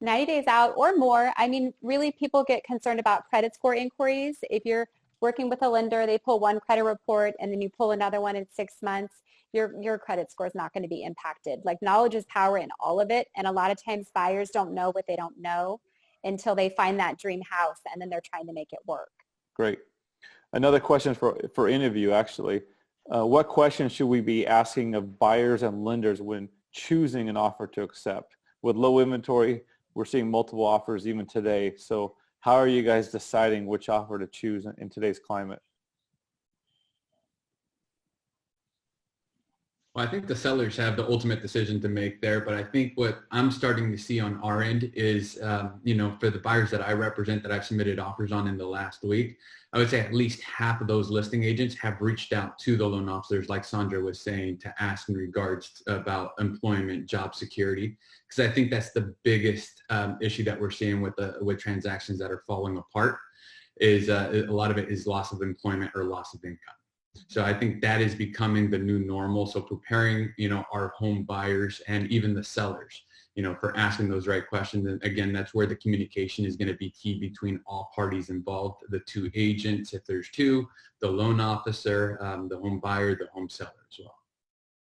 90 days out or more. I mean, really people get concerned about credit score inquiries. If you're working with a lender, they pull one credit report and then you pull another one in 6 months. Your credit score is not going to be impacted. Like, knowledge is power in all of it. And a lot of times buyers don't know what they don't know until they find that dream house, and then they're trying to make it work. Great. Another question for interview, actually. What questions should we be asking of buyers and lenders when choosing an offer to accept? With low inventory, we're seeing multiple offers even today. So how are you guys deciding which offer to choose in today's climate? Well, I think the sellers have the ultimate decision to make there, but I think what I'm starting to see on our end is, for the buyers that I represent that I've submitted offers on in the last week, I would say at least half of those listing agents have reached out to the loan officers, like Sondra was saying, to ask in regards about employment, job security, because I think that's the biggest issue that we're seeing with transactions that are falling apart. Is a lot of it is loss of employment or loss of income. So I think that is becoming the new normal. So preparing, our home buyers and even the sellers, for asking those right questions. And again, that's where the communication is going to be key between all parties involved, the two agents, if there's two, the loan officer, the home buyer, the home seller as well.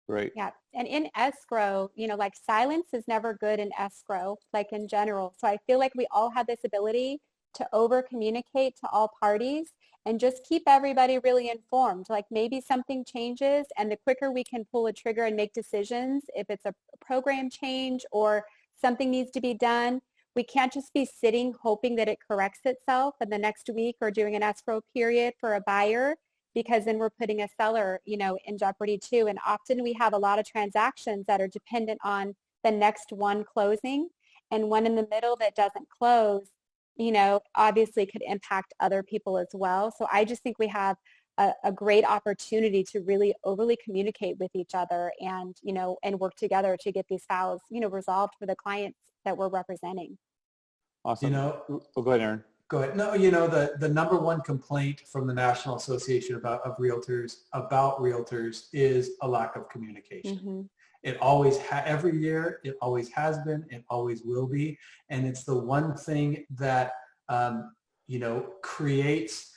Right. Yeah. And in escrow, like silence is never good in escrow, like in general. So I feel like we all have this ability to over communicate to all parties and just keep everybody really informed. Like, maybe something changes, and the quicker we can pull a trigger and make decisions, if it's a program change or something needs to be done, we can't just be sitting hoping that it corrects itself in the next week or during an escrow period for a buyer, because then we're putting a seller, in jeopardy too. And often we have a lot of transactions that are dependent on the next one closing, and one in the middle that doesn't close, obviously could impact other people as well. So I just think we have a great opportunity to really overly communicate with each other and, and work together to get these files, resolved for the clients that we're representing. Awesome. Go ahead, Aaron. Go ahead. No, the number one complaint from the National Association about realtors is a lack of communication. Mm-hmm. It always every year, it always has been, it always will be. And it's the one thing that, creates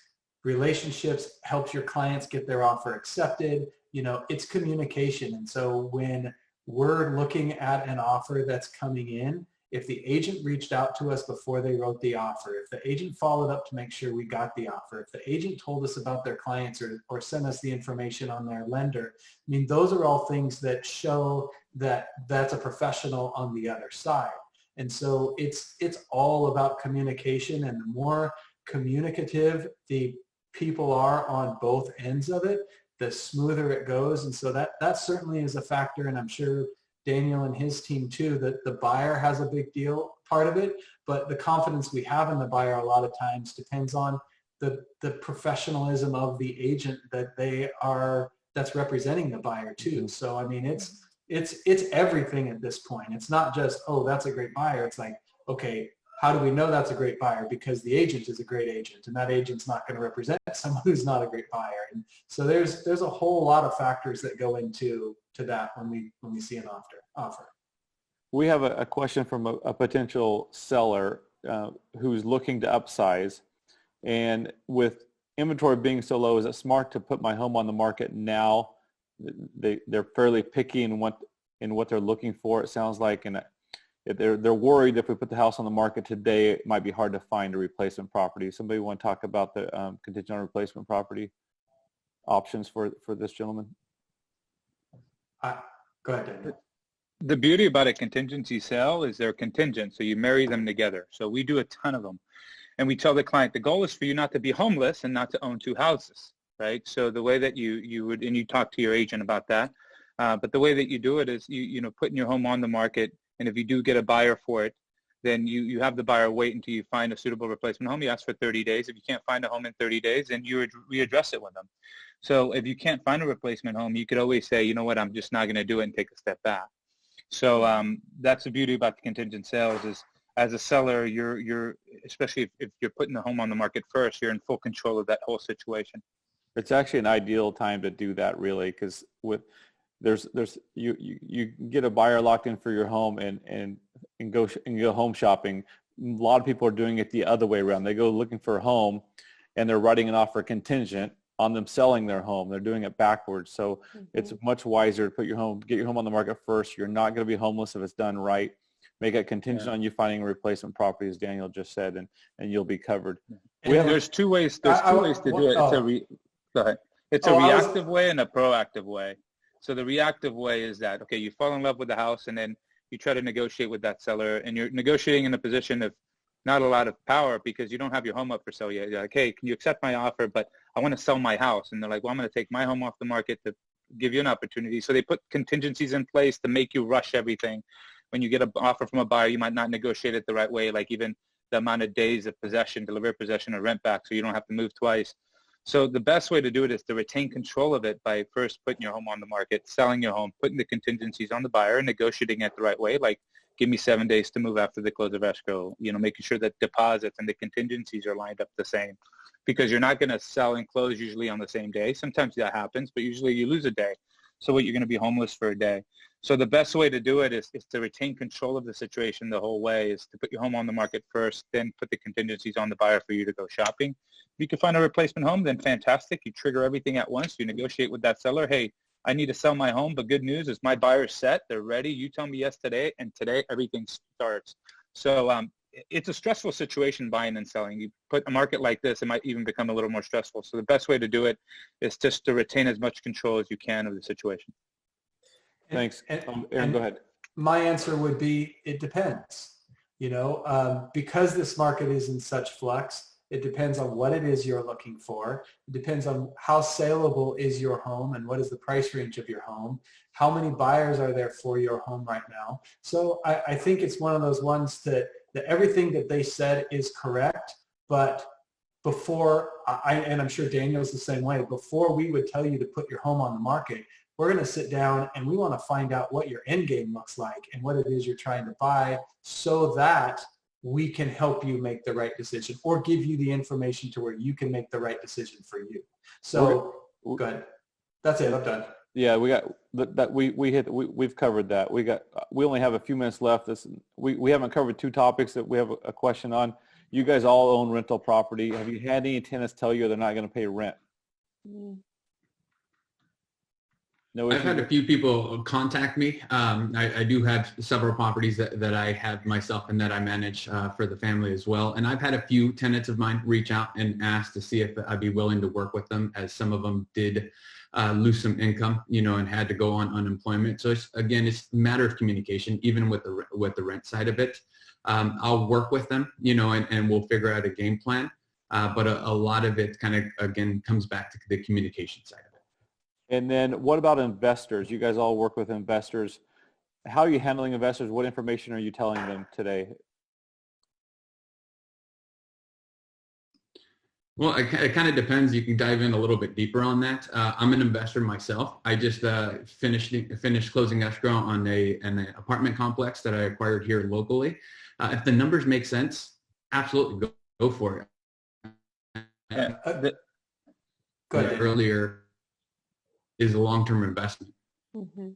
relationships, helps your clients get their offer accepted. It's communication. And so when we're looking at an offer that's coming in, if the agent reached out to us before they wrote the offer, if the agent followed up to make sure we got the offer, if the agent told us about their clients or sent us the information on their lender, I mean, those are all things that show that that's a professional on the other side. And so it's all about communication, and the more communicative the people are on both ends of it, the smoother it goes. And so that certainly is a factor, and I'm sure Daniel and his team too, that the buyer has a big deal part of it, but the confidence we have in the buyer a lot of times depends on the professionalism of the agent that's representing the buyer too. So I mean, it's everything at this point. It's not just, oh, that's a great buyer. It's like, okay, how do we know that's a great buyer? Because the agent is a great agent, and that agent's not going to represent someone who's not a great buyer. And so there's a whole lot of factors that go into that when we see an offer. We have a question from a potential seller who's looking to upsize, and with inventory being so low, is it smart to put my home on the market now they're fairly picky in what they're looking for, it sounds like, and they're worried if we put the house on the market today, it might be hard to find a replacement property. Somebody want to talk about the contingent on replacement property options for this gentleman? Go ahead, Daniel. The beauty about a contingency sale is they're contingent, so you marry them together. So we do a ton of them. And we tell the client, the goal is for you not to be homeless and not to own two houses, right? So the way that you would, and you talk to your agent about that, but the way that you do it is you know, putting your home on the market, and if you do get a buyer for it, then you have the buyer wait until you find a suitable replacement home. You ask for 30 days. If you can't find a home in 30 days, then you readdress it with them. So if you can't find a replacement home, you could always say, you know what, I'm just not going to do it and take a step back. So that's the beauty about the contingent sales is, as a seller, you're especially if you're putting the home on the market first, you're in full control of that whole situation. It's actually an ideal time to do that, really, because you get a buyer locked in for your home and go home shopping. A lot of people are doing it the other way around. They go looking for a home, and they're writing an offer contingent on them selling their home. They're doing it backwards. So it's much wiser to get your home on the market first. You're not going to be homeless if it's done right. Make it contingent on you finding a replacement property, as Daniel just said, and you'll be covered. There's two ways to do it. Go ahead. It's a reactive way and a proactive way. So the reactive way is that, okay, you fall in love with the house and then you try to negotiate with that seller, and you're negotiating in a position of not a lot of power because you don't have your home up for sale yet. You're like, hey, can you accept my offer? But I want to sell my house. And they're like, well, I'm going to take my home off the market to give you an opportunity. So they put contingencies in place to make you rush everything. When you get an offer from a buyer, you might not negotiate it the right way, like even the amount of days of possession, delivery possession, or rent back, so you don't have to move twice. So the best way to do it is to retain control of it by first putting your home on the market, selling your home, putting the contingencies on the buyer, and negotiating it the right way, like give me 7 days to move after the close of escrow, you know, making sure that deposits and the contingencies are lined up the same, because you're not going to sell and close usually on the same day. Sometimes that happens, but usually you lose a day. So what, you're going to be homeless for a day. So the best way to do it is to retain control of the situation the whole way, is to put your home on the market first, then put the contingencies on the buyer for you to go shopping. If you can find a replacement home, then fantastic. You trigger everything at once. You negotiate with that seller. Hey, I need to sell my home, but good news is my buyer's set. They're ready. You tell me yes today, and today everything starts. So it's a stressful situation, buying and selling. You put a market like this, it might even become a little more stressful. So the best way to do it is just to retain as much control as you can of the situation. Thanks. Aaron, go ahead. My answer would be, it depends. You know, because this market is in such flux, it depends on what it is you're looking for. It depends on how saleable is your home and what is the price range of your home. How many buyers are there for your home right now? So I think it's one of those ones that everything that they said is correct, but before, and I'm sure Daniel's the same way, before we would tell you to put your home on the market, we're going to sit down and we want to find out what your end game looks like and what it is you're trying to buy, so that we can help you make the right decision or give you the information to where you can make the right decision for you. So go ahead. That's it. I'm done. Yeah, we got that. We've covered that. We only have a few minutes left. We haven't covered two topics that we have a question on. You guys all own rental property. Have you had any tenants tell you they're not going to pay rent? No, I've had a few people contact me. I do have several properties that I have myself and that I manage for the family as well. And I've had a few tenants of mine reach out and ask to see if I'd be willing to work with them, as some of them did lose some income, you know, and had to go on unemployment. So it's a matter of communication, even with the rent side of it. I'll work with them, you know, and we'll figure out a game plan. But a lot of it kind of, again, comes back to the communication side of it. And then what about investors? You guys all work with investors. How are you handling investors? What information are you telling them today? Well, it kind of depends. You can dive in a little bit deeper on that. I'm an investor myself. I just finished closing escrow on an apartment complex that I acquired here locally. If the numbers make sense, absolutely go for it. Go ahead. Earlier is a long-term investment. Mm-hmm.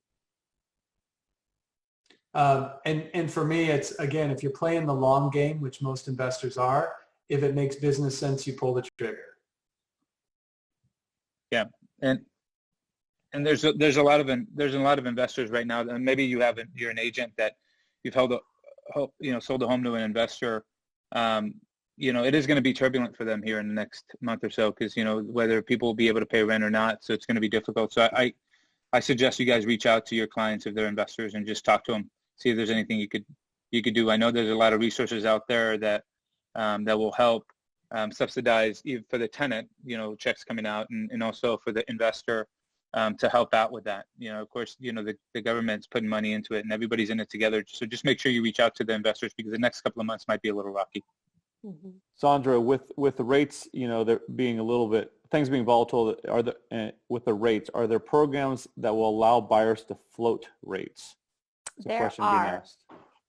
And for me, it's, again, if you're playing the long game, which most investors are, if it makes business sense, you pull the trigger. Yeah. And And there's a lot of investors right now, and maybe you're an agent that you've sold a home to an investor. It is going to be turbulent for them here in the next month or so, because whether people will be able to pay rent or not, so it's going to be difficult. So I suggest you guys reach out to your clients if they're investors and just talk to them, see if there's anything you could do. I know there's a lot of resources out there that will help subsidize even for the tenant, checks coming out, and also for the investor to help out with that. Of course, the government's putting money into it and everybody's in it together. So just make sure you reach out to the investors, because the next couple of months might be a little rocky. Mm-hmm. Sondra, with the rates, there being a little bit, things being volatile, with the rates, are there programs that will allow buyers to float rates? There are.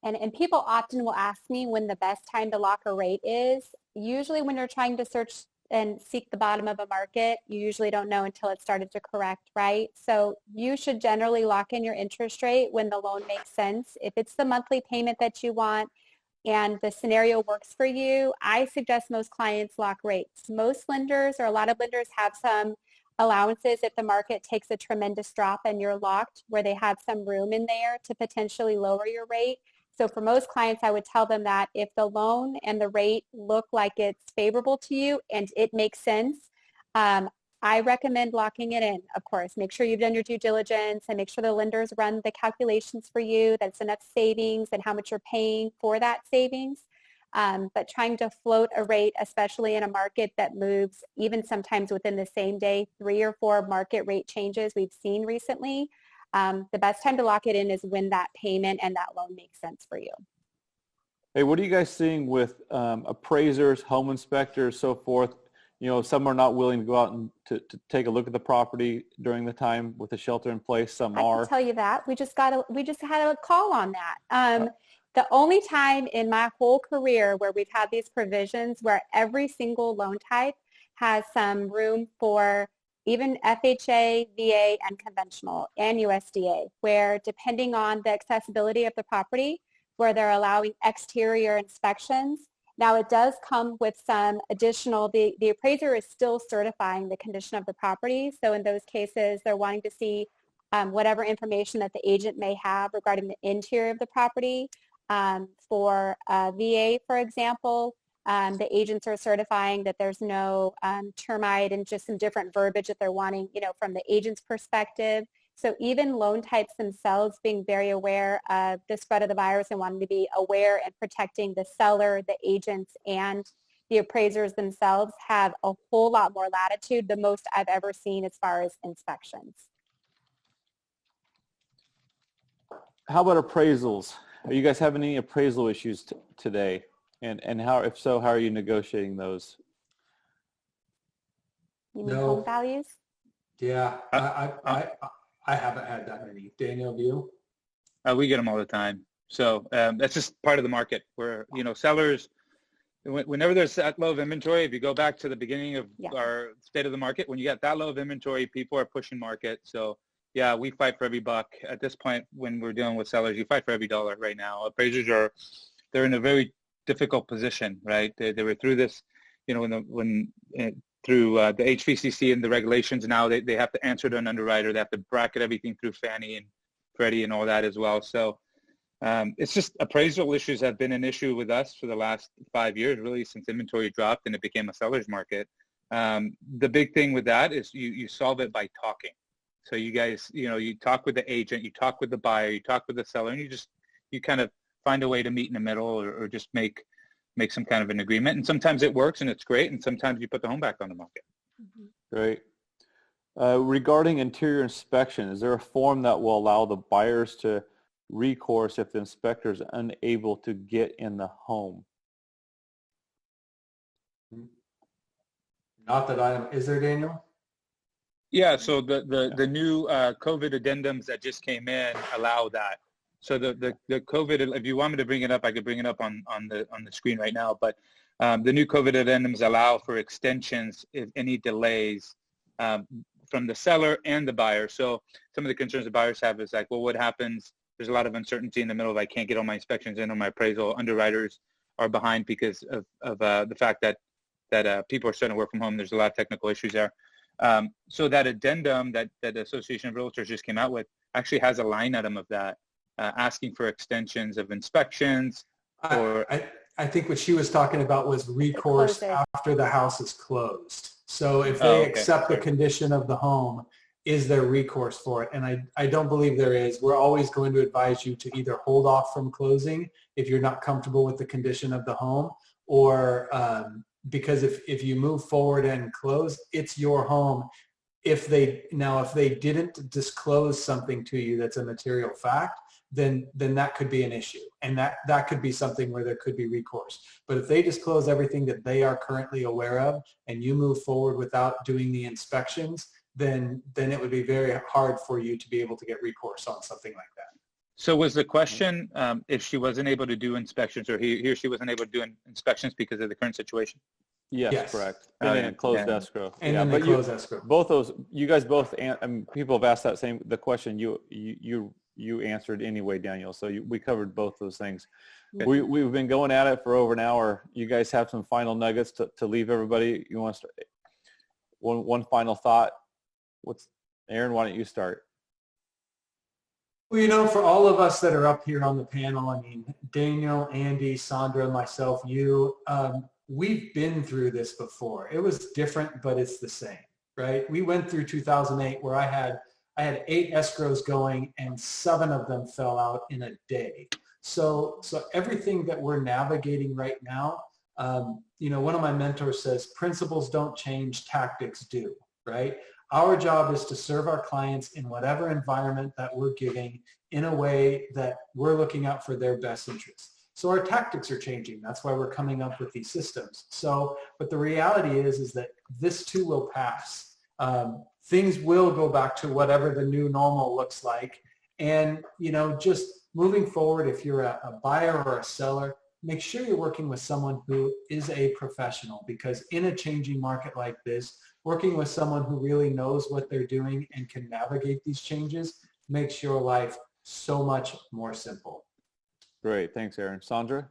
And people often will ask me when the best time to lock a rate is. Usually when you're trying to search and seek the bottom of a market, you usually don't know until it started to correct, right? So you should generally lock in your interest rate when the loan makes sense. If it's the monthly payment that you want and the scenario works for you, I suggest most clients lock rates. Most lenders, or a lot of lenders, have some allowances if the market takes a tremendous drop and you're locked, where they have some room in there to potentially lower your rate. So for most clients, I would tell them that if the loan and the rate look like it's favorable to you and it makes sense, I recommend locking it in, of course. Make sure you've done your due diligence and make sure the lenders run the calculations for you, that's enough savings and how much you're paying for that savings. But trying to float a rate, especially in a market that moves even sometimes within the same day, 3 or 4 market rate changes we've seen recently, the best time to lock it in is when that payment and that loan makes sense for you. Hey, what are you guys seeing with appraisers, home inspectors, so forth? Some are not willing to go out and to take a look at the property during the time with the shelter in place. Some are. I can tell you that. We just had a call on that. The only time in my whole career where we've had these provisions where every single loan type has some room for even FHA, VA, and conventional, and USDA, where depending on the accessibility of the property, where they're allowing exterior inspections. Now it does come with some additional, the appraiser is still certifying the condition of the property. So in those cases, they're wanting to see whatever information that the agent may have regarding the interior of the property. For VA, for example, the agents are certifying that there's no termite and just some different verbiage that they're wanting, from the agent's perspective. So even loan types themselves being very aware of the spread of the virus and wanting to be aware and protecting the seller, the agents, and the appraisers themselves have a whole lot more latitude, the most I've ever seen as far as inspections. How about appraisals? Are you guys having any appraisal issues today? And how, if so, how are you negotiating those? You mean home values? Yeah, I haven't had that many. Daniel, do you? We get them all the time. So that's just part of the market where, sellers, whenever there's that low of inventory, if you go back to the beginning of our state of the market, when you got that low of inventory, people are pushing market. So yeah, we fight for every buck. At this point, when we're dealing with sellers, you fight for every dollar right now. Appraisers they're in a very difficult position, right? They were through this, through the HVCC and the regulations. Now they have to answer to an underwriter. They have to bracket everything through Fannie and Freddie and all that as well. So it's just appraisal issues have been an issue with us for the last 5 years, really, since inventory dropped and it became a seller's market. The big thing with that is you solve it by talking. So you guys, you talk with the agent, you talk with the buyer, you talk with the seller, and you kind of find a way to meet in the middle or just make some kind of an agreement. And sometimes it works and it's great. And sometimes you put the home back on the market. Great. Regarding interior inspection, is there a form that will allow the buyers to recourse if the inspector is unable to get in the home? Not that is there, Daniel? Yeah, so the new COVID addendums that just came in allow that. So the COVID, if you want me to bring it up, I could bring it up on the screen right now. But the new COVID addendums allow for extensions if any delays from the seller and the buyer. So some of the concerns the buyers have is like, well, what happens? There's a lot of uncertainty in the middle of I can't get all my inspections in or my appraisal. Underwriters are behind because of the fact that people are starting to work from home. There's a lot of technical issues there. So that addendum that the Association of Realtors just came out with actually has a line item of that asking for extensions of inspections. I think what she was talking about was recourse after the house is closed. So if they accept the condition of the home, is there recourse for it? And I don't believe there is. We're always going to advise you to either hold off from closing if you're not comfortable with the condition of the home, or because if you move forward and close, it's your home. If they didn't disclose something to you that's a material fact, then that could be an issue, and that could be something where there could be recourse. But if they disclose everything that they are currently aware of and you move forward without doing the inspections, then it would be very hard for you to be able to get recourse on something like that. So was the question if she wasn't able to do inspections, or he or she wasn't able to do inspections because of the current situation? Yes, correct. And then closed escrow. And then they close escrow. Both those, you guys both, people have asked the question. You answered anyway, Daniel. So we covered both those things. We've been going at it for over an hour. You guys have some final nuggets to leave everybody. You want to start? One final thought. Aaron, why don't you start? Well, for all of us that are up here on the panel, I mean, Daniel, Andy, Sondra, myself, you, we've been through this before. It was different, but it's the same, right? We went through 2008 where I had 8 escrows going and 7 of them fell out in a day. So everything that we're navigating right now, one of my mentors says, principles don't change, tactics do, right? Our job is to serve our clients in whatever environment that we're giving in a way that we're looking out for their best interests. So our tactics are changing. That's why we're coming up with these systems. But the reality is that this too will pass. Things will go back to whatever the new normal looks like. And, just moving forward, if you're a buyer or a seller, make sure you're working with someone who is a professional, because in a changing market like this, working with someone who really knows what they're doing and can navigate these changes makes your life so much more simple. Great. Thanks, Aaron. Sondra?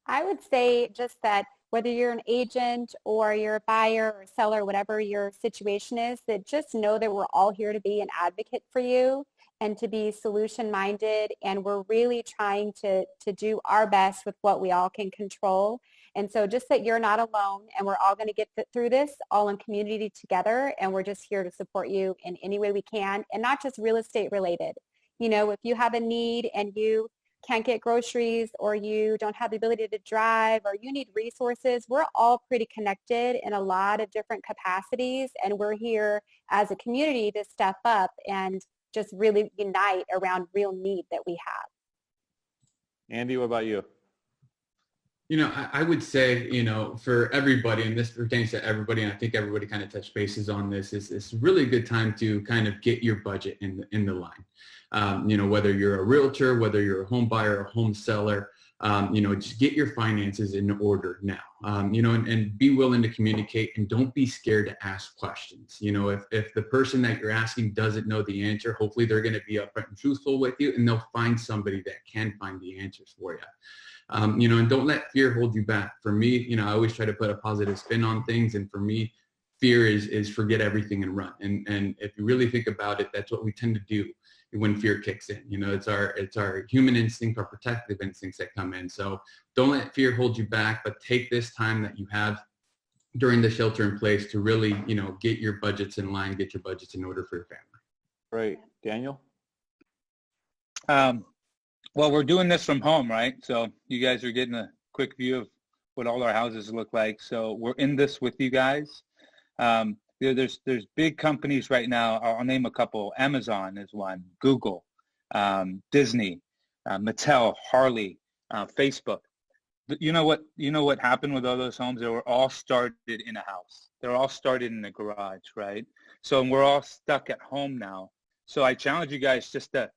I would say just that whether you're an agent or you're a buyer or seller, whatever your situation is, that just know that we're all here to be an advocate for you and to be solution-minded, and we're really trying to do our best with what we all can control. And so just that you're not alone, and we're all going to get through this all in community together, and we're just here to support you in any way we can, and not just real estate related. If you have a need and you can't get groceries, or you don't have the ability to drive, or you need resources, we're all pretty connected in a lot of different capacities, and we're here as a community to step up and just really unite around real need that we have. Andy, what about you? I would say, for everybody, and this pertains to everybody, and I think everybody kind of touched bases on this, it's really a good time to kind of get your budget in the line. Whether you're a realtor, whether you're a home buyer, a home seller, just get your finances in order now, and be willing to communicate, and don't be scared to ask questions. If the person that you're asking doesn't know the answer, hopefully they're going to be upfront and truthful with you, and they'll find somebody that can find the answers for you. And don't let fear hold you back. For me, I always try to put a positive spin on things. And for me, fear is forget everything and run. And if you really think about it, that's what we tend to do when fear kicks in. It's our human instinct, our protective instincts that come in. So don't let fear hold you back, but take this time that you have during the shelter in place to really, get your budgets in line, get your budgets in order for your family. Great. Daniel? Well, we're doing this from home, right? So you guys are getting a quick view of what all our houses look like. So we're in this with you guys. There's big companies right now. I'll name a couple. Amazon is one, Google, Disney, Mattel, Harley, Facebook. You know what happened with all those homes? They were all started in a house. They're all started in a garage, right? So we're all stuck at home now. So I challenge you guys just to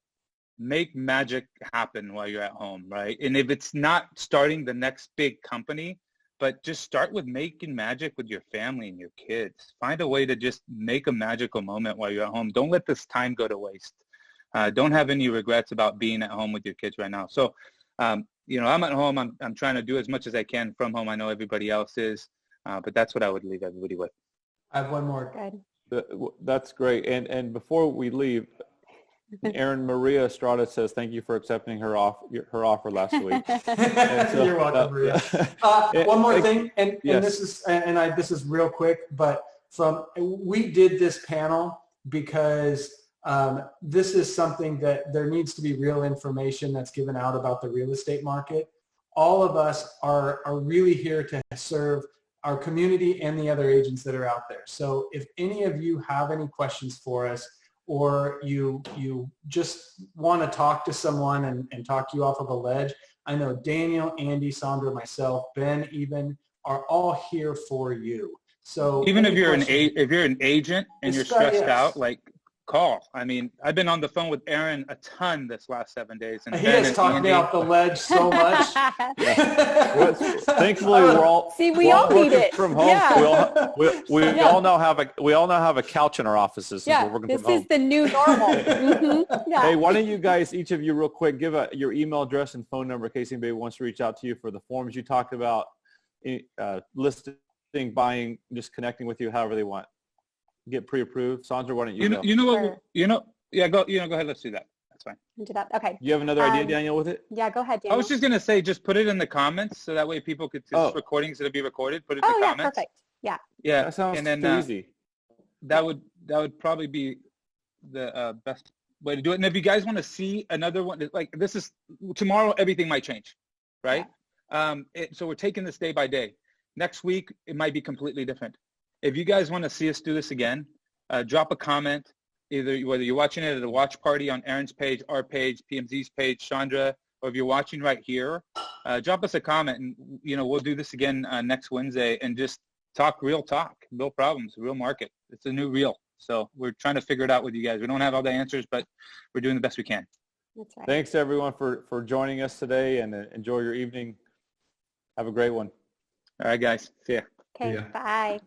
make magic happen while you're at home, right? And if it's not starting the next big company, but just start with making magic with your family and your kids. Find a way to just make a magical moment while you're at home. Don't let this time go to waste. Don't have any regrets about being at home with your kids right now. So, I'm at home. I'm trying to do as much as I can from home. I know everybody else is, but that's what I would leave everybody with. I have one more. Good. That's great. And before we leave, Erin Maria Estrada says thank you for accepting her offer last week. You're welcome, Maria. One more thing, and this is real quick, but we did this panel because this is something that there needs to be real information that's given out about the real estate market. All of us are really here to serve our community and the other agents that are out there. So if any of you have any questions for us, or you just want to talk to someone and talk you off of a ledge, I know Daniel, Andy, Sondra, myself, Ben even are all here for you. So even if you're an agent and you're stressed out, like, call. I mean, I've been on the phone with Aaron a ton this last 7 days. And he has talked me off the ledge so much. Thankfully, we all need it from home. Yeah. We all now have a couch in our offices. Since we're working from home. This is the new normal. Mm-hmm. Yeah. Hey, why don't you guys, each of you, real quick, give your email address and phone number in case anybody wants to reach out to you for the forms you talked about, listing, buying, just connecting with you however they want. Get pre-approved. Sondra, why don't you go? Go ahead. Let's do that. That's fine. Do that. Okay. You have another idea, Daniel, with it? Yeah, go ahead, Daniel. I was just going to say, just put it in the comments so that way people could, recordings that'll be recorded, put it in the comments. Yeah, perfect. Yeah. Yeah, that sounds too easy. That would probably be the best way to do it. And if you guys want to see another one, like this is, tomorrow everything might change, right? Yeah. So we're taking this day by day. Next week, it might be completely different. If you guys want to see us do this again, drop a comment, whether you're watching it at a watch party on Aaron's page, our page, PMZ's page, Sondra, or if you're watching right here, drop us a comment, and we'll do this again next Wednesday and just talk, real problems, real market. It's a new real. So we're trying to figure it out with you guys. We don't have all the answers, but we're doing the best we can. That's right. Thanks everyone for joining us today, and enjoy your evening. Have a great one. All right, guys. See ya. Okay, bye.